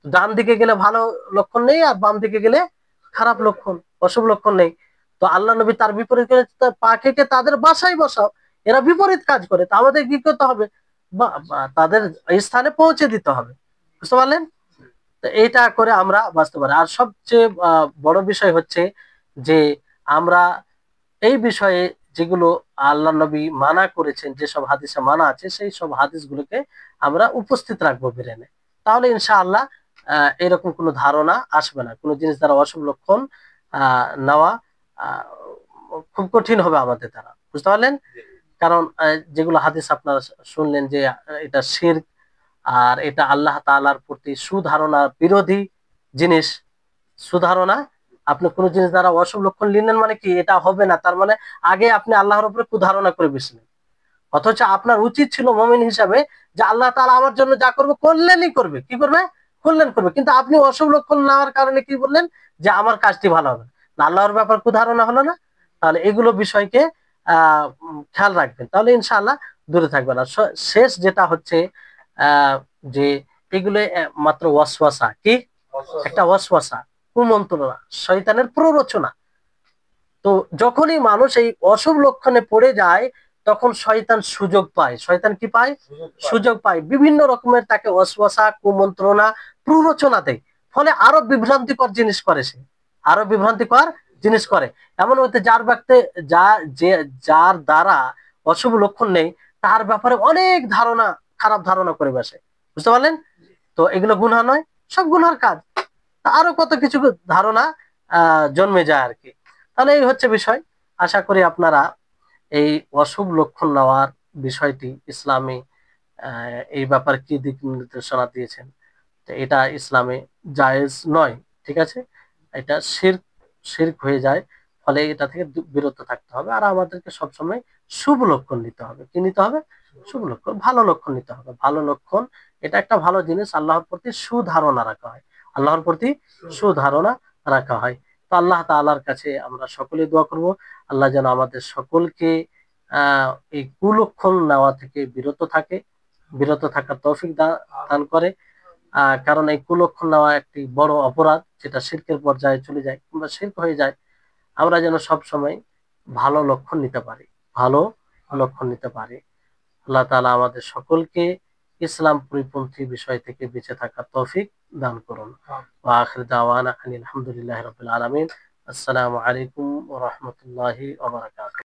S1: ডান দিকে গেলে ভালো লক্ষণ নেই, আর বাম দিকে গেলে খারাপ লক্ষণ, অশুভ লক্ষণ নেই। তো আল্লাহ নবী তার বিপরীত করে, পাখিকে তাদের বাসায় বসাও। এরা বিপরীত কাজ করে, তো আমাদের কি করতে হবে? তাদের স্থানে পৌঁছে দিতে হবে, বুঝতে পারলেন? তো এইটা করে আমরা বাঁচতে পারি। আর সবচেয়ে বড় বিষয় হচ্ছে যে আমরা এই বিষয়ে যেগুলো আল্লাহ নবী মানা করেছেন, যেসব হাদিসে মানা আছে, সেই সব হাদিসগুলোকে আমরা উপস্থিত রাখবো ব্রেনে। তাহলে ইনশাআল্লাহ এরকম কোনো ধারণা আসবে না। কোনো জিনিস দ্বারা অশুভ লক্ষণ নেওয়া আহ, খুব কঠিন হবে আমাদের দ্বারা, বুঝতে পারলেন? কারণ যেগুলো হাদিস আপনারা শুনলেন যে এটা শিরক, আর এটা আল্লাহ তাআলার প্রতি সুধারণা বিরোধী জিনিস। সুধারণা, আপনি কোনো জিনিস দ্বারা অশুভ লক্ষণ নিলেন মানে কি? এটা হবে না, তার মানে আগে আপনি আল্লাহর উপরে কুধারণা করে বসলেন। অথচ আপনার উচিত ছিল মুমিন হিসাবে যে আল্লাহ তাআলা আমার জন্য যা করবে কল্যাণই করবে। কি করবে? কল্যাণ করবে। কিন্তু আপনি অশুভ লক্ষণ নেওয়ার কারণে কি বললেন? যে আমার কাজটি ভালো হবে না, আল্লাহর ব্যাপার কুধারণা হলো না। তাহলে এগুলো বিষয়কে খেয়াল রাখবেন, তাহলে ইনশাআল্লাহ দূরে থাকবেন। আর শেষ যেটা হচ্ছে যে এগুলো মাত্র ওয়াসওয়াসা, কি একটা ওয়াসওয়াসা, কুমন্ত্রণা, শয়তানের প্ররোচনা। তো যখনই মানুষ এই অশুভ লক্ষণে পড়ে যায় তখন শয়তান সুযোগ পায়। শয়তান কি পায়? সুযোগ পায়, বিভিন্ন রকমের তাকে ওয়াসওয়াসা, কুমন্ত্রণা, প্ররোচনা দেয়। ফলে আরো বিভ্রান্তিকর জিনিস করে সে, আরো বিভ্রান্তিকর জিনিস করে। এমন হতে যার ব্যক্তি, যার দ্বারা অশুভ লক্ষণ নেই তার ব্যাপারে অনেক ধারণা, খারাপ ধারণা করে বসে। বুঝতে পারলেন? তো এগুলো গুনাহ নয়, সব গুনার কাজ। আরো কত কিছু ধারণা জন্মে যায় আর কি। তাহলে এই হচ্ছে বিষয়। আশা করি আপনারা এই অশুভ লক্ষণ নেওয়ার বিষয়টি ইসলামে এই ব্যাপারে কি দিক নির্দেশনা দিয়েছেন। তো এটা ইসলামে জায়েজ নয়, ঠিক আছে? এটা শিরক, শিরক হয়ে যায়। ফলে এটা থেকে বিরত থাকতে হবে। আর আমাদেরকে সবসময় শুভ লক্ষণ নিতে হবে। কি নিতে হবে? শুভ লক্ষণ, ভালো লক্ষণ নিতে হবে। ভালো লক্ষণ এটা একটা ভালো জিনিস। আল্লাহর প্রতি সুধারণা রাখা হয়, আল্লাহর প্রতি সুধারণা রাখা হয়। তো আল্লাহ তাআলার কাছে আমরা সকলে দোয়া করব, আল্লাহ যেন আমাদের সকলকে এই কুলক্ষণ নেওয়া থেকে বিরত থাকার তৌফিক দান করে। কারণ এই কুলক্ষণ নেওয়া একটি বড় অপরাধ, যেটা শিরকের পর্যায়ে চলে যায় কিংবা শিরক হয়ে যায়। আমরা যেন সব সময় ভালো লক্ষণ নিতে পারি, ভালো লক্ষণ নিতে পারি। আল্লাহ তাআলা আমাদের সকলকে ইসলাম পরিপন্থী বিষয় থেকে বেঁচে থাকার তৌফিক দান করুন। ওয়া আখির দাওয়ানা আনিল হামদুলিল্লাহি রাব্বিল আলামিন। আসসালামু আলাইকুম ওয়া রাহমাতুল্লাহি ওয়া বারাকাতুহু।